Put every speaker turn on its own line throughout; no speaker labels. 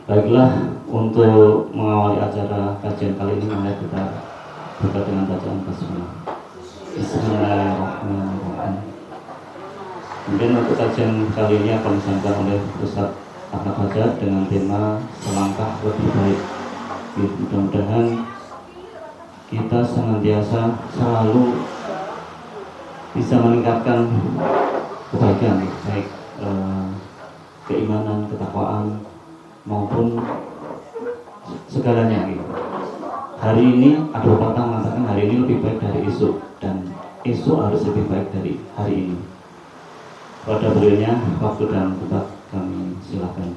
Baiklah, untuk mengawali acara kajian kali ini, mari kita buka dengan bacaan basmalah. Bismillahirrahmanirrahim. Mungkin untuk kajian kali ini akan disampaikan oleh Ustaz Ahmad Fajar dengan tema selangkah lebih baik. Mudah-mudahan kita senantiasa selalu bisa meningkatkan kebaikan, baik keimanan, ketakwaan maupun segalanya gitu. Hari ini ada pepatah mengatakan hari ini lebih baik dari esok, dan esok harus lebih baik dari hari ini. Pada beliaunya waktu dan tempat kami silakan.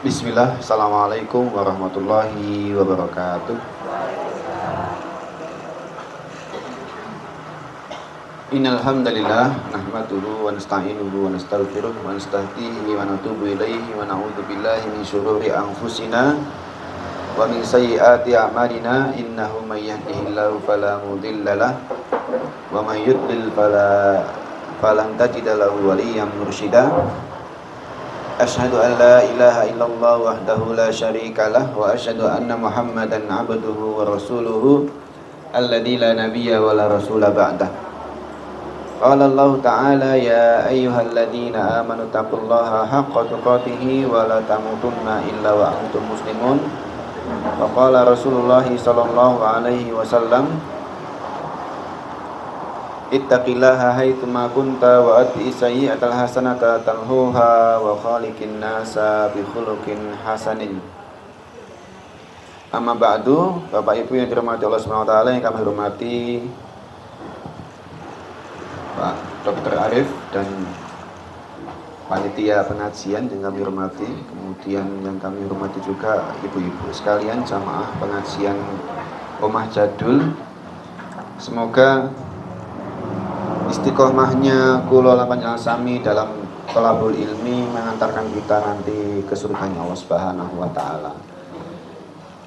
Bismillah, Assalamualaikum warahmatullahi wabarakatuh. Innal hamdalillah nahmaduhu wa nasta'inuhu wa nastaghfiruh wa nastahdihi wa natubu ilaihi wa na'udzu billahi min syururi anfusina wa min sayyiati a'malina innahu may yahdihillahu fala mudilla lahu wa may yudlil falan tajida lahu waliyyan mursyida. Asyhadu an la ilaha illallah wahdahu la syarika lah wa asyhadu anna Muhammadan abduhu wa rasuluhu alladzi la nabiyya wa la rasula ba'dah. Qala Allah Ta'ala ya ayyuhalladzina amanu taqullaha haqqa tuqatih wa la tamutunna illa wa antum muslimun. Wa qala Rasulullah sallallahu alaihi wasallam ittaqillaha haitsuma kunta wa ati sayyi'atal hasanata tamhuha wa khaliqin nasa bi khuluqin hasanin. Amma ba'du, Bapak Ibu yang dirahmati Allah Subhanahu wa taala, yang kami hormati Pak Dr. Arif dan panitia pengajian yang kami hormati, kemudian yang kami hormati juga ibu-ibu sekalian jamaah pengajian Omah Jadul. Semoga istiqomahnya kula panjenengan sami dalam thalabul ilmi mengantarkan kita nanti ke surganya Allah Subhanahu wa taala.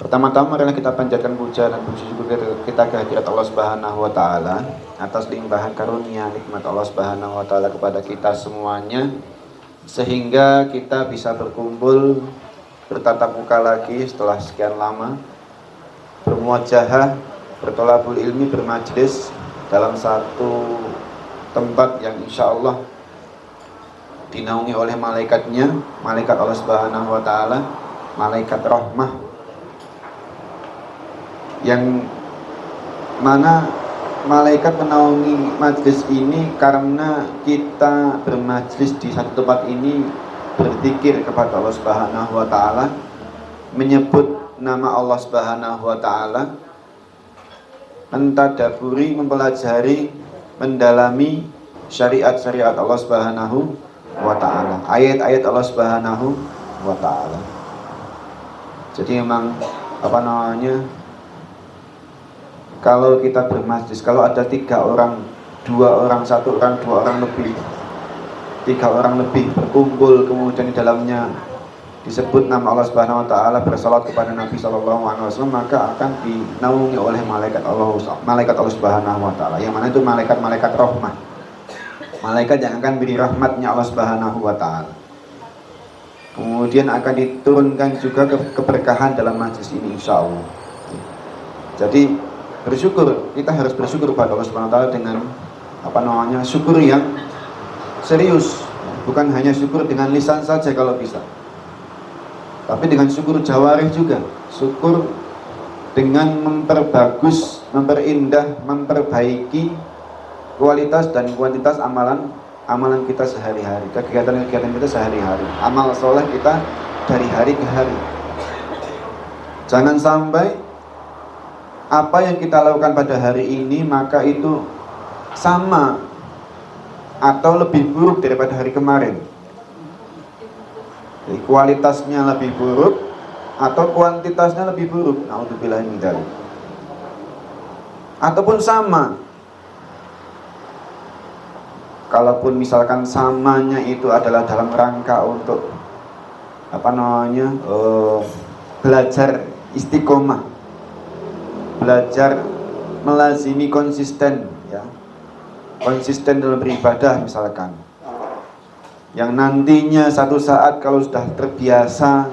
Pertama-tama adalah kita panjatkan puja dan puji syukur kita kehadirat Allah Subhanahu wa taala atas limpahan karunia nikmat Allah Subhanahu wa taala kepada kita semuanya, sehingga kita bisa berkumpul bertatap muka lagi setelah sekian lama, bermuajahah, bertolabul ilmi, bermajlis dalam satu tempat yang insya Allah dinaungi oleh malaikatnya, malaikat Allah Subhanahu wa taala, malaikat rahmah, yang mana malaikat menaungi majlis ini karena kita bermajlis di satu tempat ini, berzikir kepada Allah Subhanahu wa taala, menyebut nama Allah Subhanahu wa taala, mentadaburi, mempelajari, mendalami syariat-syariat Allah Subhanahu wa taala, ayat-ayat Allah Subhanahu wa taala. Jadi memang kalau kita bermajlis, kalau ada 3 orang, 2 orang, 1 orang, 2 orang lebih, 3 orang lebih berkumpul, kemudian di dalamnya disebut nama Allah Subhanahu wa taala, bersalawat kepada Nabi sallallahu alaihi wasallam, maka akan dinaungi oleh malaikat Allah Subhanahu wa taala, yang mana itu malaikat-malaikat rahmah. Malaikat yang akan beri rahmatnya Allah Subhanahu wa taala. Kemudian akan diturunkan juga keberkahan dalam majlis ini insyaallah. Jadi bersyukur, kita harus bersyukur kepada Allah Subhanahu wa taala dengan syukur yang serius, bukan hanya syukur dengan lisan saja kalau bisa, tapi dengan syukur jawarih juga, syukur dengan memperbagus, memperindah, memperbaiki kualitas dan kuantitas amalan kita sehari-hari, kegiatan-kegiatan kita sehari-hari, amal soleh kita dari hari ke hari. Jangan sampai apa yang kita lakukan pada hari ini maka itu sama atau lebih buruk daripada hari kemarin. Jadi kualitasnya lebih buruk atau kuantitasnya lebih buruk. Na'udzubillahi min dzalik. Ataupun sama. Kalaupun misalkan samanya itu adalah dalam rangka untuk belajar istiqomah, belajar melazimi konsisten, ya, konsisten dalam beribadah misalkan, yang nantinya satu saat kalau sudah terbiasa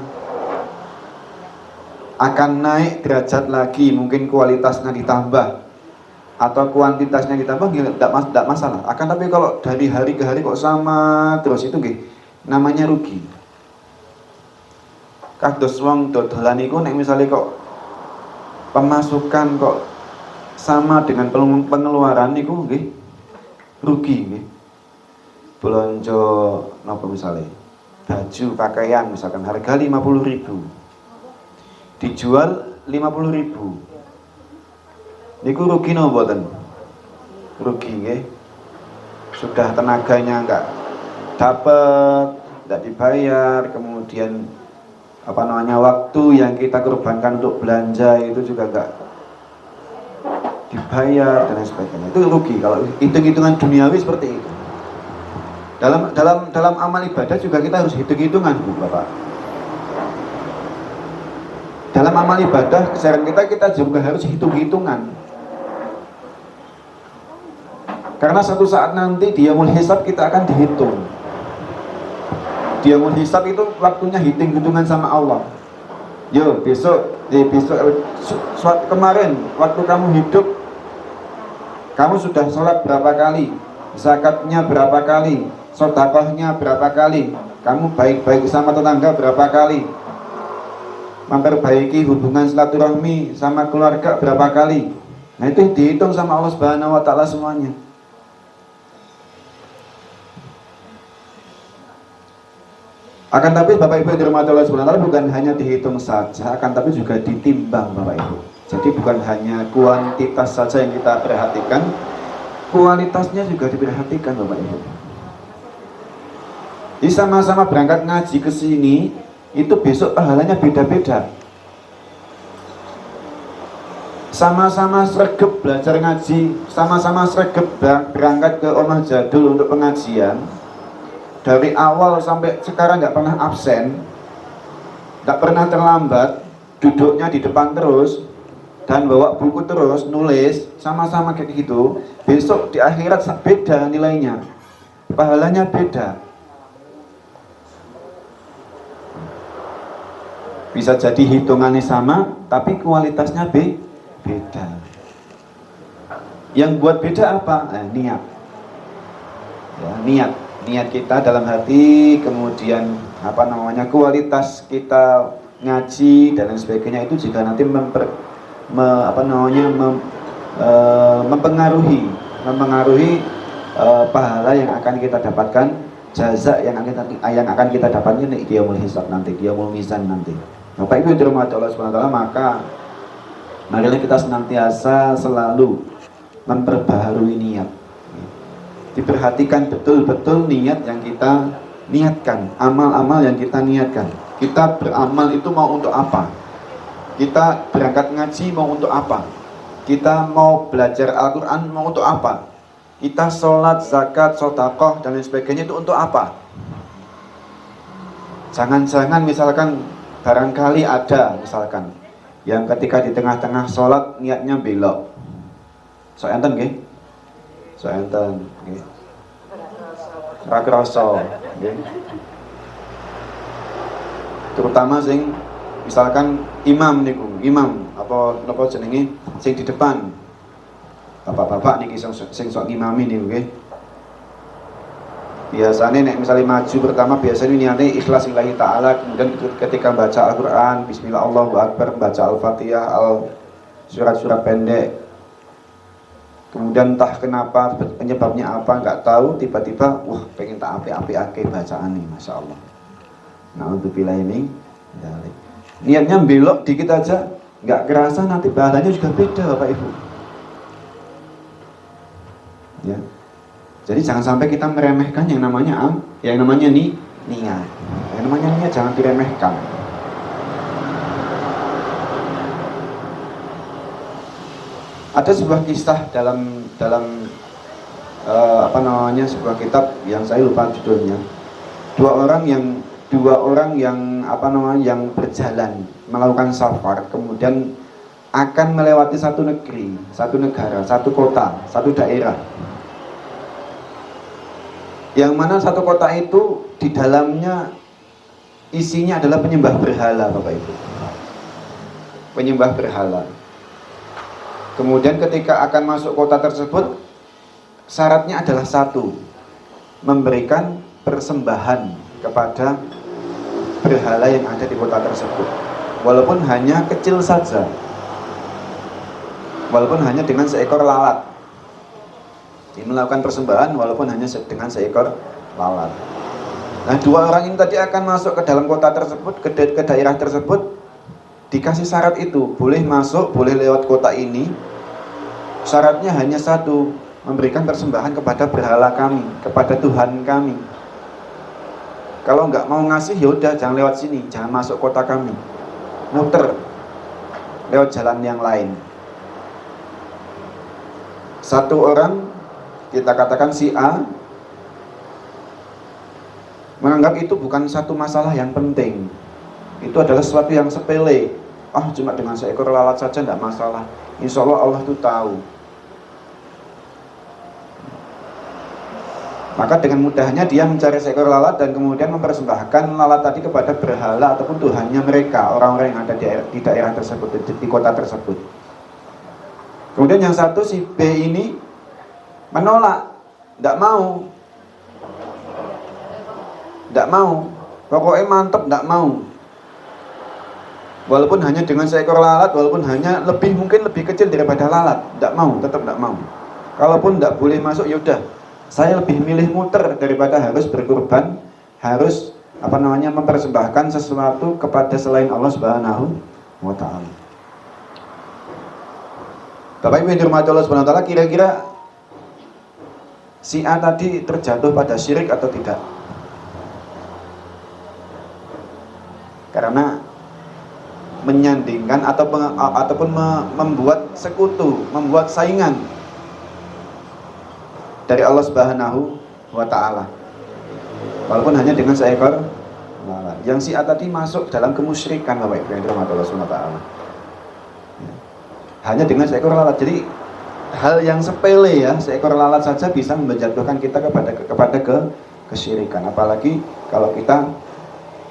akan naik derajat lagi, mungkin kualitasnya ditambah atau kuantitasnya ditambah, tidak masalah. Akan tapi kalau dari hari ke hari kok sama terus, itu namanya rugi. Kados wong dodolan iku nek misale kok pemasukan kok sama dengan pengeluaran niku nggih rugi nggih. Belanja napa misale baju pakaian misalkan harga 50.000 dijual 50.000, niku rugi napa mboten? Rugi nggih. Sudah tenaganya enggak dapat, enggak dibayar, kemudian waktu yang kita korbankan untuk belanja itu juga enggak dibayar dan lain sebagainya. Itu rugi kalau hitung-hitungan duniawi seperti itu. Dalam amal ibadah juga kita harus hitung-hitungan, Bu Bapak. Dalam amal ibadah keseharian kita juga harus hitung-hitungan. Karena satu saat nanti di yaumul hisab kita akan dihitung. Di yaumul hisab itu waktunya hitung-hitungan sama Allah. Yo, besok kemarin waktu kamu hidup, kamu sudah sholat berapa kali, zakatnya berapa kali, sedekahnya berapa kali, kamu baik-baik sama tetangga berapa kali, memperbaiki hubungan silaturahmi sama keluarga berapa kali. Nah itu dihitung sama Allah Subhanahu wa taala semuanya. Akan tapi Bapak Ibu yang dirahmati Allah Subhanahu wa taala, bukan hanya dihitung saja, akan tapi juga ditimbang Bapak Ibu. Jadi bukan hanya kuantitas saja yang kita perhatikan, kualitasnya juga diperhatikan Bapak Ibu. Jadi sama-sama berangkat ngaji ke sini, itu besok pahalanya beda-beda. Sama-sama sregep belajar ngaji, sama-sama sregep berangkat ke Omah Jadul untuk pengajian. Dari awal sampai sekarang nggak pernah absen, nggak pernah terlambat, duduknya di depan terus, dan bawa buku terus, nulis, sama-sama kayak gitu. Besok di akhirat beda nilainya, pahalanya beda. Bisa jadi hitungannya sama, tapi kualitasnya beda. Yang buat beda apa? Niat. Ya, niat kita dalam hati, kemudian kualitas kita ngaji dan lain sebagainya, itu juga nanti mempengaruhi pahala yang akan kita dapatkan, jaza yang akan kita dapatkan di yaumul hisab nanti, di yaumul mizan nanti. Bapak Ibu yang dirahmati Allah Subhanahu wa taala, maka marilah kita senantiasa selalu memperbaharui niat. Diperhatikan betul-betul niat yang kita niatkan, amal-amal yang kita niatkan. Kita beramal itu mau untuk apa? Kita berangkat ngaji mau untuk apa? Kita mau belajar Al-Quran mau untuk apa? Kita sholat, zakat, sedekah dan lain sebagainya itu untuk apa? Jangan-jangan misalkan barangkali ada misalkan yang ketika di tengah-tengah sholat niatnya belok. So enten nggih? So enten nggih. Ora krasa nggih. Terutama sing misalkan imam apa jenenge sing di depan. Bapak-bapak niki sing sok ngimami niku nggih. Biasanya nek misalnya maju pertama biasanya niatnya ikhlas lillahi ta'ala, kemudian ketika baca Al-Quran bismillah Allahu Akbar, baca Al-Fatihah, surat-surat pendek, kemudian entah kenapa penyebabnya apa nggak tahu, tiba-tiba wah pengen tak api-api bacaan nih, Masya Allah. Na'udzubillah ini niatnya belok dikit aja nggak kerasa, nanti bahannya juga beda Bapak Ibu ya. Jadi jangan sampai kita meremehkan yang namanya niat. Yang namanya niat jangan diremehkan. Ada sebuah kisah dalam sebuah kitab yang saya lupa judulnya. Dua orang yang berjalan melakukan safar, kemudian akan melewati satu negeri, satu negara, satu kota, satu daerah. Yang mana satu kota itu di dalamnya isinya adalah penyembah berhala, Bapak Ibu. Penyembah berhala. Kemudian ketika akan masuk kota tersebut, syaratnya adalah satu, memberikan persembahan kepada berhala yang ada di kota tersebut, walaupun hanya kecil saja, walaupun hanya dengan seekor lalat. Melakukan persembahan walaupun hanya dengan seekor lalat. Nah, dua orang ini tadi akan masuk ke dalam kota tersebut, ke daerah tersebut, dikasih syarat itu, boleh masuk, boleh lewat kota ini. Syaratnya hanya satu, memberikan persembahan kepada berhala kami, kepada Tuhan kami. Kalau nggak mau ngasih, yaudah jangan lewat sini, jangan masuk kota kami, muter lewat jalan yang lain. Satu orang, kita katakan si A, menganggap itu bukan satu masalah yang penting, itu adalah sesuatu yang sepele. Cuma dengan seekor lalat saja tidak masalah, insya Allah Allah itu tahu. Maka dengan mudahnya dia mencari seekor lalat dan kemudian mempersembahkan lalat tadi kepada berhala ataupun tuhannya mereka, orang-orang yang ada di daerah tersebut, di kota tersebut. Kemudian yang satu, si B ini menolak, tidak mau, pokoknya mantep, tidak mau. Walaupun hanya dengan seekor lalat, walaupun hanya mungkin lebih kecil daripada lalat, tidak mau, tetap tidak mau. Kalaupun tidak boleh masuk, yaudah, saya lebih milih muter daripada harus berkorban, harus mempersembahkan sesuatu kepada selain Allah Subhanahu wa Ta'ala. Bapak Ibu yang dirahmati Allah Subhanahu wa Ta'ala, kira-kira si A tadi terjatuh pada syirik atau tidak? Karena menyandingkan ataupun membuat sekutu, membuat saingan dari Allah Subhanahu wa Ta'ala, walaupun hanya dengan seekor lalat. Yang si A tadi masuk dalam kemusyrikan, Bapak Ibu yang dirahmati Allah Subhanahu wa Ta'ala, hanya dengan seekor lalat. Jadi hal yang sepele ya, seekor lalat saja bisa menjatuhkan kita kepada kesyirikan. Apalagi kalau kita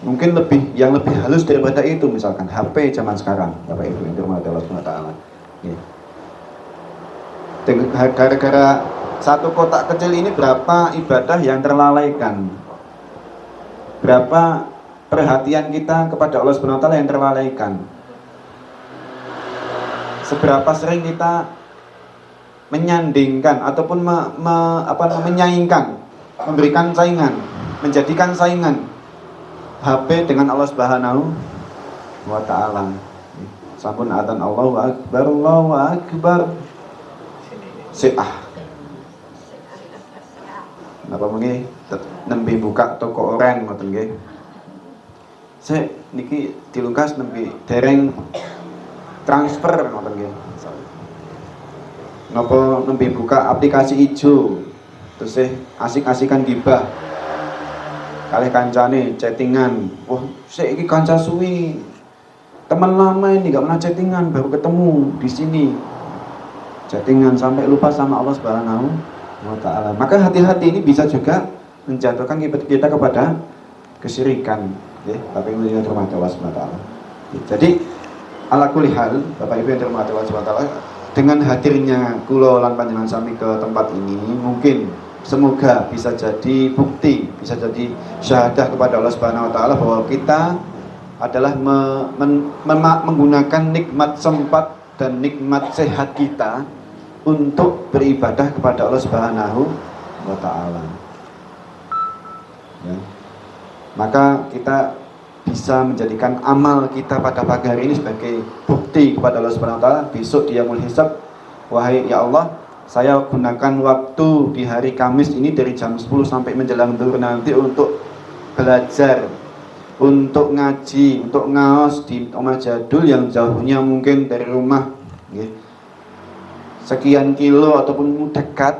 mungkin yang lebih halus daripada itu, misalkan HP zaman sekarang, Bapak Ibu yang dirahmati Allah Subhanahu wa Ta'ala. Gara-gara satu kotak kecil ini berapa ibadah yang terlalaikan, berapa perhatian kita kepada Allah Subhanahu wa Ta'ala yang terlalaikan, seberapa sering kita menyandingkan ataupun menyaingkan, memberikan saingan, menjadikan saingan HP dengan Allah Subhanahu wa Ta'ala. Sampun adzan Allahu Akbar, Allahu Akbar. Napa mungkin nembe buka toko oren ngoten nggih. Niki dilungkas nembe dereng transfer ngoten nggih. Napa nembe buka aplikasi ijo terus asik-asikan gibah kalih kancane chattingan. Iki kanca suwi, teman lama ini gak pernah chattingan, baru ketemu di sini chattingan sampai lupa sama Allah Subhanahu wa Ta'ala. Maka hati-hati, ini bisa juga menjatuhkan kita kepada kesyirikan, Bapak Ibu yang dirahmati Allah Subhanahu wa Ta'ala. Jadi ala kulli hal, Bapak Ibu yang dirahmati Allah Subhanahu wa Ta'ala, dengan hadirnya kula lan panjenengan sami ke tempat ini, mungkin semoga bisa jadi bukti, bisa jadi syahadah kepada Allah Subhanahu wa Ta'ala bahwa kita adalah menggunakan nikmat sempat dan nikmat sehat kita untuk beribadah kepada Allah Subhanahu wa Ta'ala. Maka kita bisa menjadikan amal kita pada pagi hari ini sebagai bukti kepada Allah Subhanahu wa Ta'ala. Besok di yaumul hisab, wahai ya Allah, saya gunakan waktu di hari Kamis ini dari jam 10 sampai menjelang zuhur nanti untuk belajar, untuk ngaji, untuk ngaos di Omah Jadul yang jauhnya mungkin dari rumah sekian kilo ataupun dekat,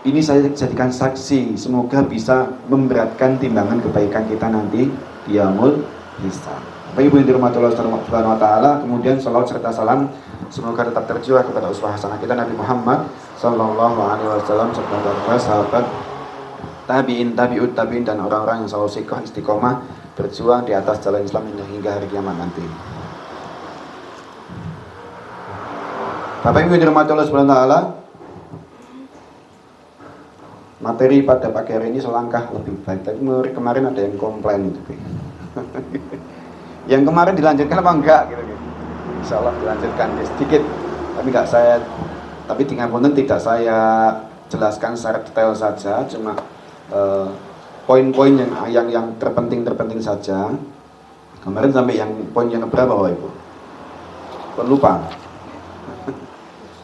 Ini saya jadikan saksi, semoga bisa memberatkan timbangan kebaikan kita nanti di yaumul hisab. Bapak Ibu yang dirahmati Allah Subhanahu wa Ta'ala, kemudian salawat serta salam semoga tetap terjual kepada uswah hasanah kita Nabi Muhammad sallallahu alaihi wasallam serta para sahabat tabi'in, tabi'ut tabi'in, dan orang-orang yang selalu sikoh istiqomah berjuang di atas jalan Islam hingga hari kiamat nanti. Bapak Ibu yang dirahmati Allah Subhanahu wa taala, materi pada pagi hari ini selangkah lebih baik. Tapi kemarin ada yang komplain itu. Yang kemarin dilanjutkan apa enggak gitu. Insya Allah dilanjutkan sedikit, tapi dengan konten tidak saya jelaskan secara detail saja, cuma poin-poin yang terpenting saja. Kemarin sampai yang poin yang berapa Bapak Ibu? Lupa.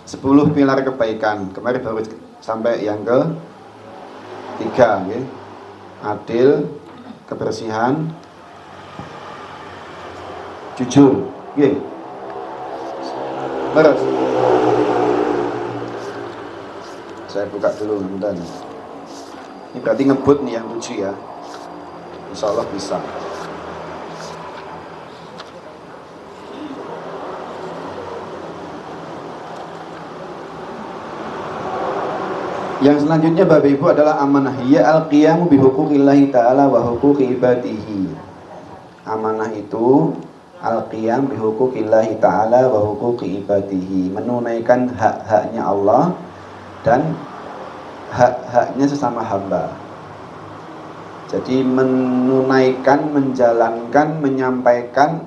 10 pilar kebaikan. Kemarin baru sampai yang ke 3, okay? Adil, kebersihan, jujur, okay? Beres. Saya buka dulu bentar. Ini berarti ngebut nih yang 7 ya. Insya Allah bisa. Yang selanjutnya Bapak Ibu adalah amanah, ya al-qiyamu bi huquqillahi ta'ala wa huquqi ibadihi. Amanah itu al-qiyam bi huquqillahi ta'ala wa huquqi ibadihi, menunaikan hak-haknya Allah dan hak-haknya sesama hamba. Jadi menunaikan, menjalankan, menyampaikan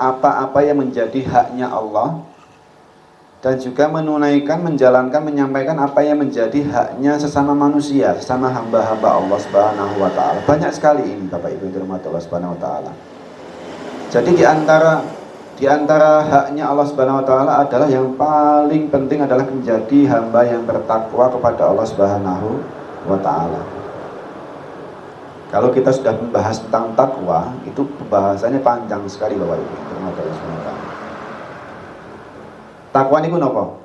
apa-apa yang menjadi haknya Allah, dan juga menunaikan, menjalankan, menyampaikan apa yang menjadi haknya sesama manusia, sesama hamba-hamba Allah Subhanahu wa taala. Banyak sekali ini Bapak Ibu yang dirahmati Allah Subhanahu wa taala. Jadi di antara haknya Allah Subhanahu wa taala adalah yang paling penting adalah menjadi hamba yang bertakwa kepada Allah Subhanahu wa taala. Kalau kita sudah membahas tentang takwa, itu pembahasannya panjang sekali Bapak Ibu yang dirahmati Allah Subhanahu wa taala. Takwa niku napa?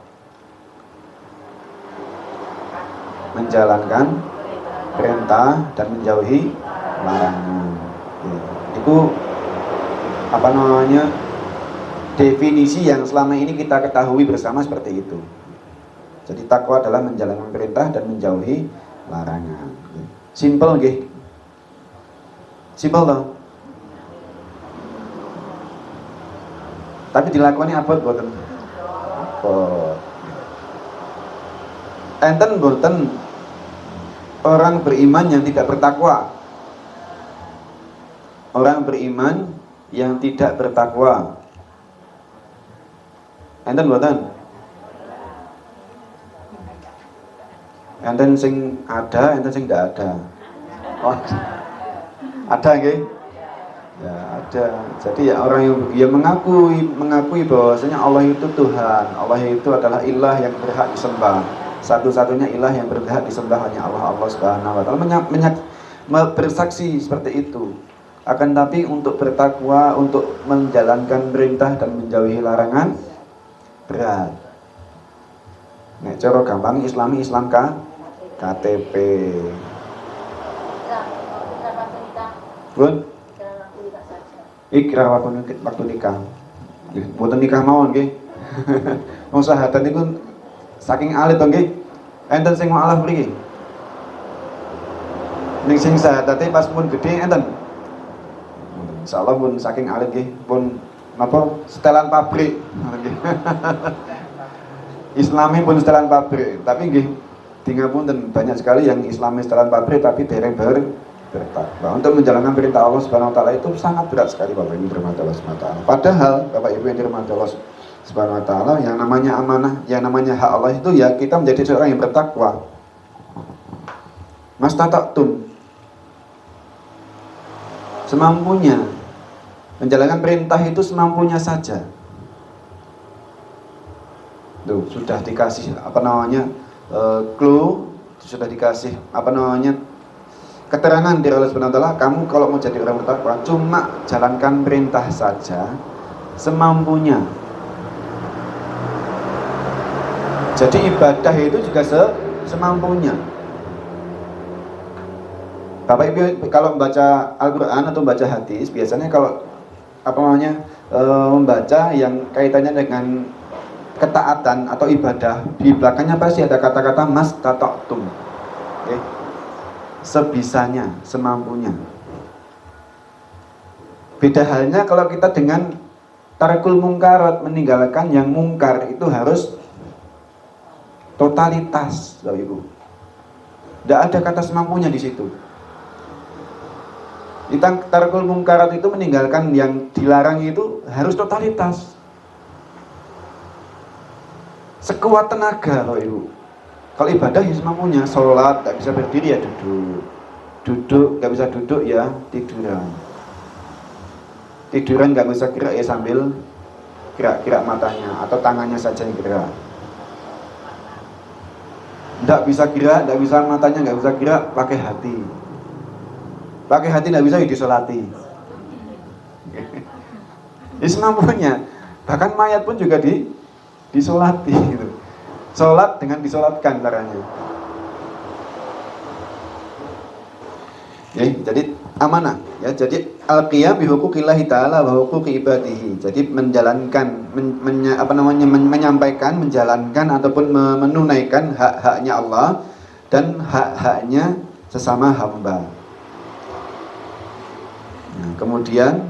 Menjalankan perintah dan menjauhi larangan. Itu definisi yang selama ini kita ketahui bersama seperti itu. Jadi takwa adalah menjalankan perintah dan menjauhi larangan. Simple nggih. Simple toh. Tapi dilakoni abot boten. Enten boten orang beriman yang tidak bertakwa. Orang beriman yang tidak bertakwa. Enten boten? Enten sing ada, enten sing tidak ada. Oh, ada nggih? Ya ada. Jadi ya orang yang mengakui bahwasanya Allah itu Tuhan, Allah itu adalah ilah yang berhak disembah. Satu-satunya ilah yang berhak disembah hanya Allah Subhanahu wa taala. Bersaksi seperti itu. Akan tapi untuk bertakwa, untuk menjalankan perintah dan menjauhi larangan berat. Nek cara gampang Islam KTP. Bun? Ikrar waktu nikah. Mboten nikah mawon nggih. Wong syahadat niku saking alit to nggih. Enten sing mualaf mriki. Ning sing syahadate pas pun gedhe enten. Insyaallah pun saking alit nggih, pun napa setelan pabrik nggih. Islami pun setelan pabrik, tapi nggih dingapunten banyak sekali yang Islami setelan pabrik tapi dereng bertakwa. Untuk menjalankan perintah Allah Subhanahu wa taala itu sangat berat sekali Bapak Ibu dirahmati Allah Subhanahu wa taala. Padahal Bapak Ibu yang dirahmati Allah Subhanahu wa taala, yang namanya amanah, yang namanya hak Allah itu ya kita menjadi seorang yang bertakwa. Mastata'tum, semampunya. Menjalankan perintah itu semampunya saja. Tuh, sudah dikasih clue, sudah dikasih keterangan dari Allah Subhanahu wa taala, kamu kalau mau jadi orang bertakwa cuma jalankan perintah saja semampunya. Jadi ibadah itu juga semampunya. Bapak Ibu kalau membaca Al-Qur'an atau membaca hadis, biasanya kalau membaca yang kaitannya dengan ketaatan atau ibadah, di belakangnya pasti ada kata-kata mastata'tum. Okay? sebisanya, semampunya. Beda halnya kalau kita dengan tarkul mungkarat, meninggalkan yang mungkar, itu harus totalitas, Bapak Ibu. Tidak ada kata semampunya di situ. Kita tarkul mungkarat itu meninggalkan yang dilarang itu harus totalitas. Sekuat tenaga, Bapak Ibu. Kalau ibadah ya semampunya, sholat nggak bisa berdiri ya duduk, duduk nggak bisa duduk ya tiduran, tiduran nggak bisa gerak ya sambil gerak-gerak matanya atau tangannya saja yang gerak. Nggak bisa gerak, nggak bisa matanya nggak bisa gerak, pakai hati. Pakai hati nggak bisa ya disolati. Ya semampunya. Bahkan mayat pun juga disolati gitu. Sholat dengan disolatkan caranya. Ya, jadi amanah ya. Jadi al-qiyam bi huquqillahi ta'ala wa huquqi ibadihi. Jadi menjalankan menyampaikan, menjalankan ataupun menunaikan hak-haknya Allah dan hak-haknya sesama hamba. Nah, kemudian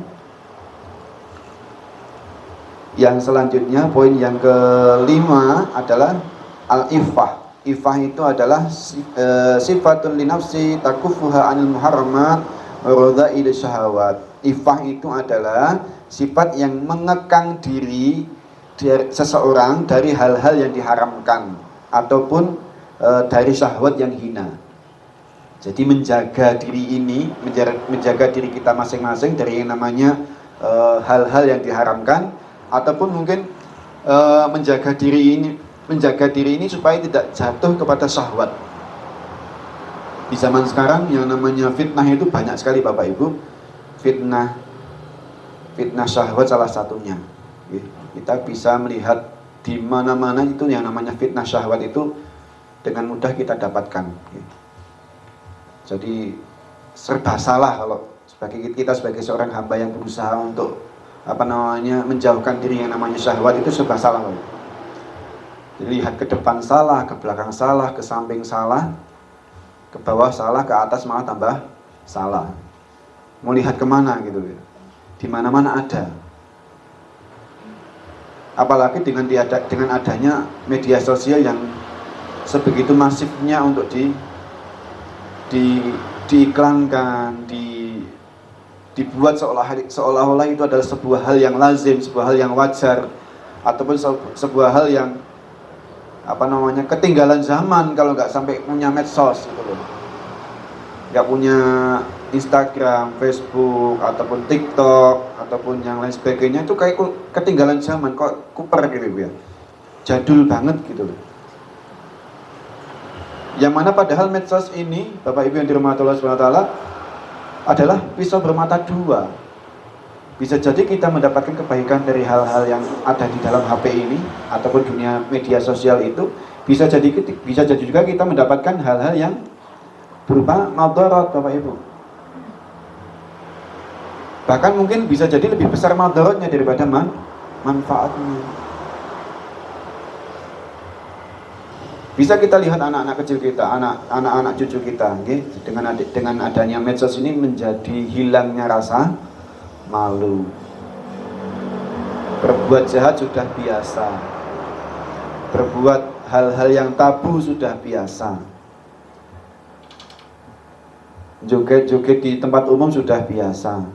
yang selanjutnya, poin yang kelima adalah al-iffah. Iffah itu adalah sifatun li nafsi takufuha anil muharramat wa radha'il syahawat. Iffah itu adalah sifat yang mengekang diri seseorang dari hal-hal yang diharamkan ataupun dari syahwat yang hina. Jadi menjaga diri ini, menjaga diri kita masing-masing dari yang namanya hal-hal yang diharamkan, ataupun mungkin menjaga diri ini supaya tidak jatuh kepada syahwat. Di zaman sekarang yang namanya fitnah itu banyak sekali Bapak Ibu. Fitnah syahwat salah satunya. Kita bisa melihat di mana-mana itu yang namanya fitnah syahwat itu dengan mudah kita dapatkan. Jadi serba salah kalau kita sebagai seorang hamba yang berusaha untuk menjauhkan diri yang namanya syahwat, itu serba salah. Jadi lihat ke depan salah, ke belakang salah, ke samping salah, ke bawah salah, ke atas malah tambah salah. Mau lihat kemana gitu ya? Di mana-mana ada. Apalagi dengan adanya media sosial yang sebegitu masifnya untuk diiklankan, dibuat seolah-olah itu adalah sebuah hal yang lazim, sebuah hal yang wajar, ataupun sebuah hal yang ketinggalan zaman kalau nggak sampai punya medsos gitu loh. Nggak punya Instagram, Facebook, ataupun TikTok, ataupun yang lain sebagainya, itu kayak ketinggalan zaman, kok kuper gitu ya, jadul banget gitu loh. Yang mana padahal medsos ini, Bapak Ibu yang dirahmati Allah SWT, adalah pisau bermata dua. Bisa jadi kita mendapatkan kebaikan dari hal-hal yang ada di dalam HP ini ataupun dunia media sosial itu, bisa jadi juga kita mendapatkan hal-hal yang berupa madarat, Bapak Ibu. Bahkan mungkin bisa jadi lebih besar madaratnya daripada manfaatnya. Bisa kita lihat anak-anak kecil kita, anak-anak cucu kita, okay? Dengan adanya medsos ini menjadi hilangnya rasa malu. Berbuat jahat sudah biasa. Berbuat hal-hal yang tabu sudah biasa. Joget-joget di tempat umum sudah biasa.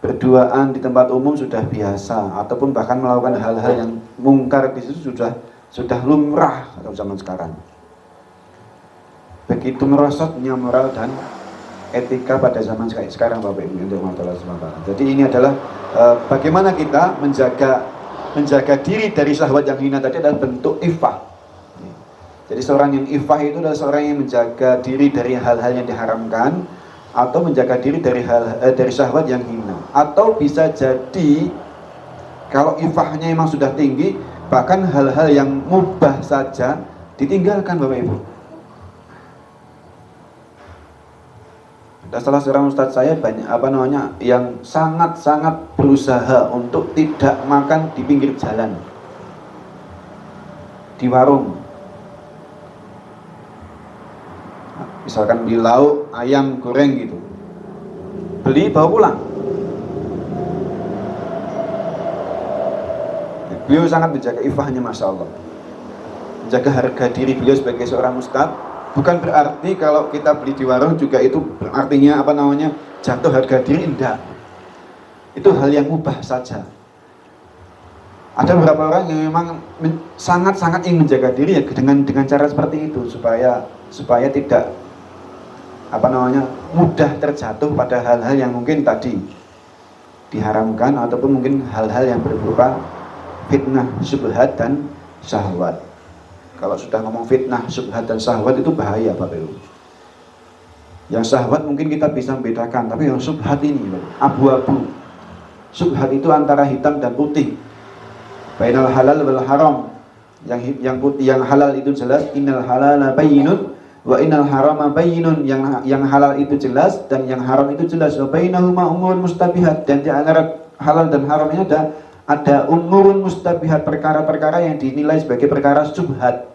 Berduaan di tempat umum sudah biasa, ataupun bahkan melakukan hal-hal yang mungkar di situ sudah lumrah pada zaman sekarang. Begitu merosotnya moral dan etika pada zaman sekarang, Bapak Ibu yang dirahmati Allah SWT. Jadi ini adalah bagaimana kita menjaga diri dari syahwat yang hina tadi adalah bentuk iffah. Jadi seorang yang iffah itu adalah seorang yang menjaga diri dari hal-hal yang diharamkan, atau menjaga diri dari syahwat yang hina. Atau bisa jadi kalau iffahnya memang sudah tinggi, bahkan hal-hal yang mubah saja ditinggalkan, Bapak Ibu. Ada salah seorang ustadz saya yang sangat-sangat berusaha untuk tidak makan di pinggir jalan, di warung. Misalkan beli lauk, ayam goreng gitu, beli bawa pulang. Beliau sangat menjaga ifahnya, Masya Allah, menjaga harga diri beliau sebagai seorang ustadz. Bukan berarti kalau kita beli di warung juga itu artinya jatuh harga diri, enggak. Itu hal yang mubah saja. Ada beberapa orang yang memang sangat-sangat ingin menjaga diri ya dengan cara seperti itu, supaya tidak mudah terjatuh pada hal-hal yang mungkin tadi diharamkan, ataupun mungkin hal-hal yang berupa fitnah, syubhat dan syahwat. Kalau sudah ngomong fitnah, syubhat dan syahwat itu bahaya, Bapak Ibu. Yang syahwat mungkin kita bisa membedakan, tapi yang syubhat ini abu-abu. Syubhat itu antara hitam dan putih, bainal halal wal haram. Yang putih, yang halal itu jelas, innal halala bayyinun wa innal harama bayyinun. Yang halal itu jelas dan yang haram itu jelas. Wa bainahuma umurun mustabihat. Dan di antara halal dan haram ini ada umurun mustabihat, perkara-perkara yang dinilai sebagai perkara syubhat.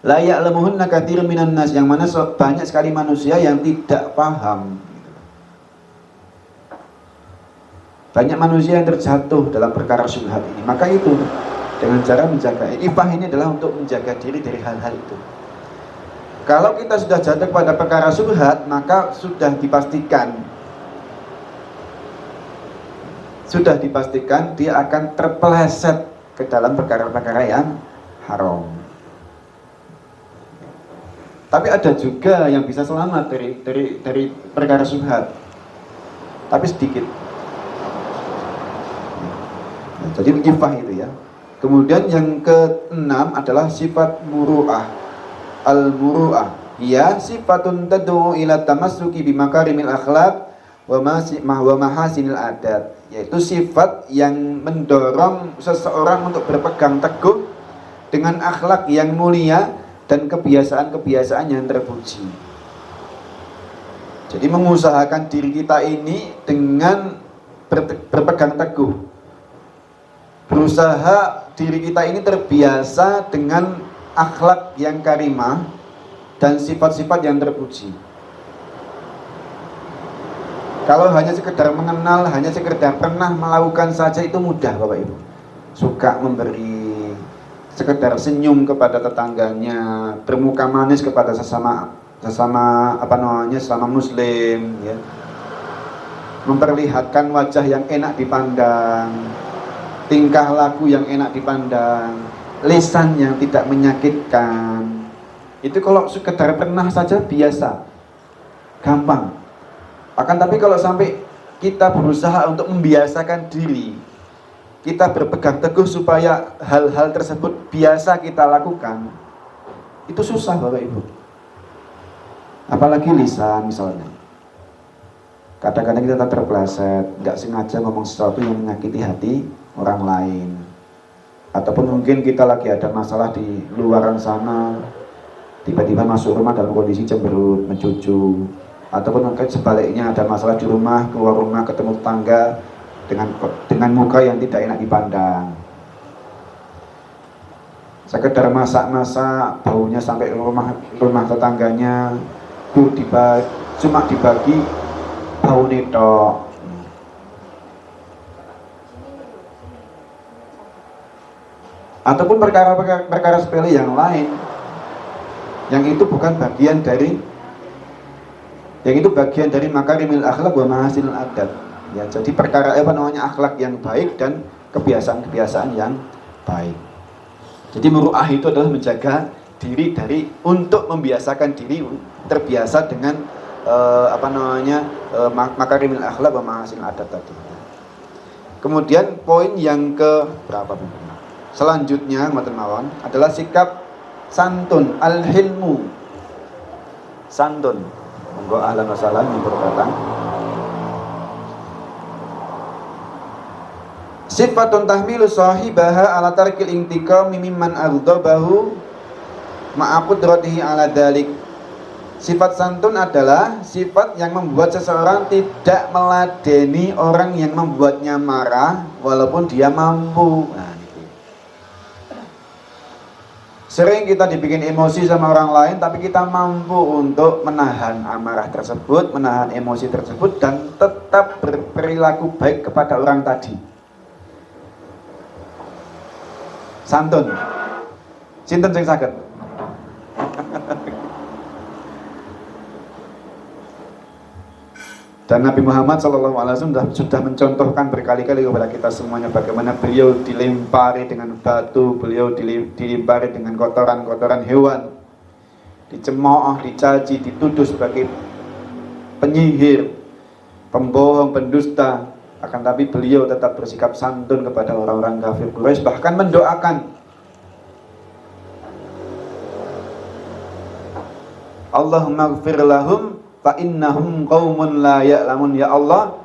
La ya'lamuhunna katsirun minan nas, yang mana banyak sekali manusia yang tidak paham. Banyak manusia yang terjatuh dalam perkara syubhat ini. Maka itu dengan cara menjaga ifah ini adalah untuk menjaga diri dari hal-hal itu. Kalau kita sudah jatuh pada perkara syubhat, maka sudah dipastikan dia akan terpeleset ke dalam perkara-perkara yang haram. Tapi ada juga yang bisa selamat dari perkara syubhat, tapi sedikit. Jadi ifah itu ya. Kemudian yang keenam adalah sifat muru'ah. Al-muru'ah ya sifatun tad'u ila tamassuki bimakarimil akhlaq wa mahasinil adat, yaitu sifat yang mendorong seseorang untuk berpegang teguh dengan akhlak yang mulia dan kebiasaan-kebiasaan yang terpuji. Jadi mengusahakan diri kita ini dengan berpegang teguh, berusaha diri kita ini terbiasa dengan akhlak yang karimah dan sifat-sifat yang terpuji. Kalau hanya sekedar mengenal, hanya sekedar pernah melakukan saja itu mudah, Bapak Ibu. Suka memberi, sekedar senyum kepada tetangganya, bermuka manis kepada sesama muslim ya. Memperlihatkan wajah yang enak dipandang, tingkah laku yang enak dipandang, lisan yang tidak menyakitkan. Itu kalau sekedar pernah saja biasa, gampang. Akan tapi kalau sampai kita berusaha untuk membiasakan diri, kita berpegang teguh supaya hal-hal tersebut biasa kita lakukan, itu susah, Bapak Ibu. Apalagi lisan misalnya. Kadang-kadang kita terpeleset, nggak sengaja ngomong sesuatu yang menyakiti hati orang lain. Ataupun mungkin kita lagi ada masalah di luaran sana, tiba-tiba masuk rumah dalam kondisi cemberut, mencucu. Ataupun mungkin sebaliknya ada masalah di rumah, keluar rumah ketemu tetangga dengan muka yang tidak enak dipandang. Sekedar masak-masak, baunya sampai rumah tetangganya, cuma dibagi bau netok. Ataupun perkara sepele yang lain, yang itu bukan bagian dari makarimil akhlak wa mahasinil adat. Ya, jadi perkara akhlak yang baik dan kebiasaan-kebiasaan yang baik. Jadi muru'ah itu adalah menjaga diri untuk membiasakan diri terbiasa dengan makarimil akhlak wa mahasinil adat tadi. Kemudian poin yang ke berapa? Selanjutnya adalah sikap santun, al-hilmu. Santun. Monggo ahlan wa sahlan yang berdatang. Sifatun tahmilu sahibaha ala tarkil intiqami mimman aghdabahu ma'a qudratihi ala dalik. Sifat santun adalah sifat yang membuat seseorang tidak meladeni orang yang membuatnya marah walaupun dia mampu. Nah, Sering kita dibikin emosi sama orang lain, tapi kita mampu untuk menahan amarah tersebut, menahan emosi tersebut, dan tetap berperilaku baik kepada orang tadi. Santun. Sinten sing saged? Dan Nabi Muhammad SAW sudah mencontohkan berkali-kali kepada kita semuanya bagaimana beliau dilempari dengan batu, beliau dilempari dengan kotoran-kotoran hewan, dicemooh, dicaci, dituduh sebagai penyihir, pembohong, pendusta. Akan tapi beliau tetap bersikap santun kepada orang-orang kafir Quraisy, bahkan mendoakan, Allahumma ighfir lahum fa innahum qaumun la ya'lamun. Ya Allah,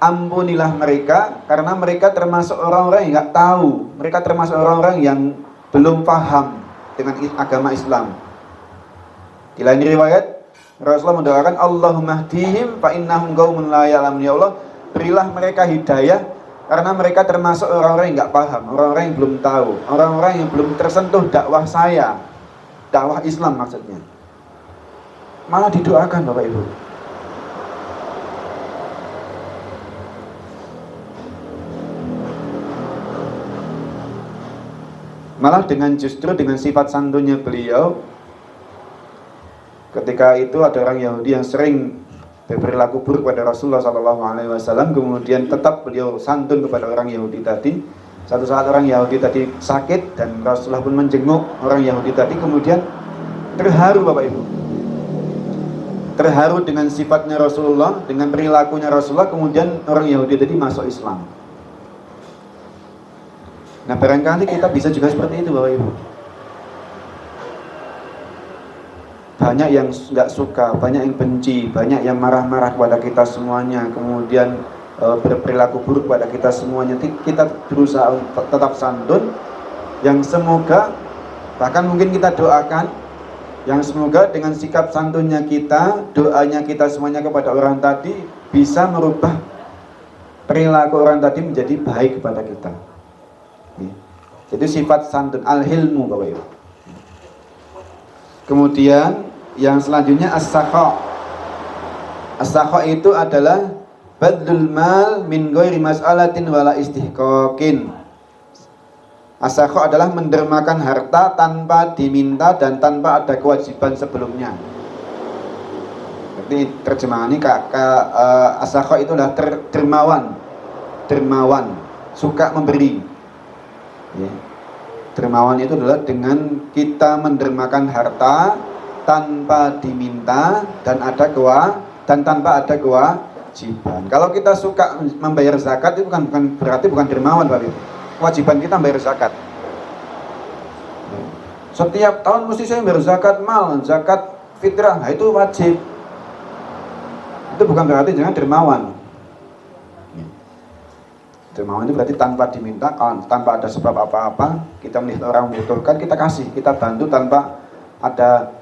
ampunilah mereka karena mereka termasuk orang-orang yang enggak tahu. Mereka termasuk orang-orang yang belum paham dengan agama Islam. Di lain riwayat Rasulullah mendoakan Allahumma hdihim fa innahum qaumun la ya'lamun. Ya Allah, berilah mereka hidayah karena mereka termasuk orang-orang yang enggak paham, orang-orang yang belum tahu, orang-orang yang belum tersentuh dakwah saya, dakwah Islam maksudnya. Malah didoakan Bapak Ibu. Malah justru dengan sifat santunnya beliau, ketika itu ada orang Yahudi yang sering berperilaku buruk pada Rasulullah SAW, kemudian tetap beliau santun kepada orang Yahudi tadi. Satu saat orang Yahudi tadi sakit dan Rasulullah pun menjenguk orang Yahudi tadi, kemudian terharu Bapak Ibu. Terharu dengan sifatnya Rasulullah, dengan perilakunya Rasulullah, kemudian orang Yahudi tadi masuk Islam. Nah, barangkali kita bisa juga seperti itu Bapak Ibu. Banyak yang nggak suka, banyak yang benci, banyak yang marah-marah kepada kita semuanya, kemudian berperilaku buruk kepada kita semuanya. Kita berusaha tetap santun, yang semoga bahkan mungkin kita doakan, yang semoga dengan sikap santunnya kita, doanya kita semuanya kepada orang tadi bisa merubah perilaku orang tadi menjadi baik kepada kita. Jadi sifat santun, al-hilmu Bapak Ibu. Kemudian yang selanjutnya as-sakha. As-sakha itu adalah badlul mal min ghairi mas'alatin wala istihqaqin. As-sakha adalah mendermakan harta tanpa diminta dan tanpa ada kewajiban sebelumnya. Jadi terjemahannya as-sakha itu adalah dermawan, suka memberi. Ya. Dermawan itu adalah dengan kita mendermakan harta tanpa diminta dan tanpa ada kewajiban. Kalau kita suka membayar zakat itu berarti bukan dermawan Pak Ibu. Kewajiban kita membayar zakat. Setiap tahun mesti saya bayar zakat mal, zakat fitrah, nah itu wajib. Itu bukan berarti jangan dermawan. Dermawan itu berarti tanpa diminta, tanpa ada sebab apa-apa, kita melihat orang membutuhkan, kita kasih, kita bantu tanpa ada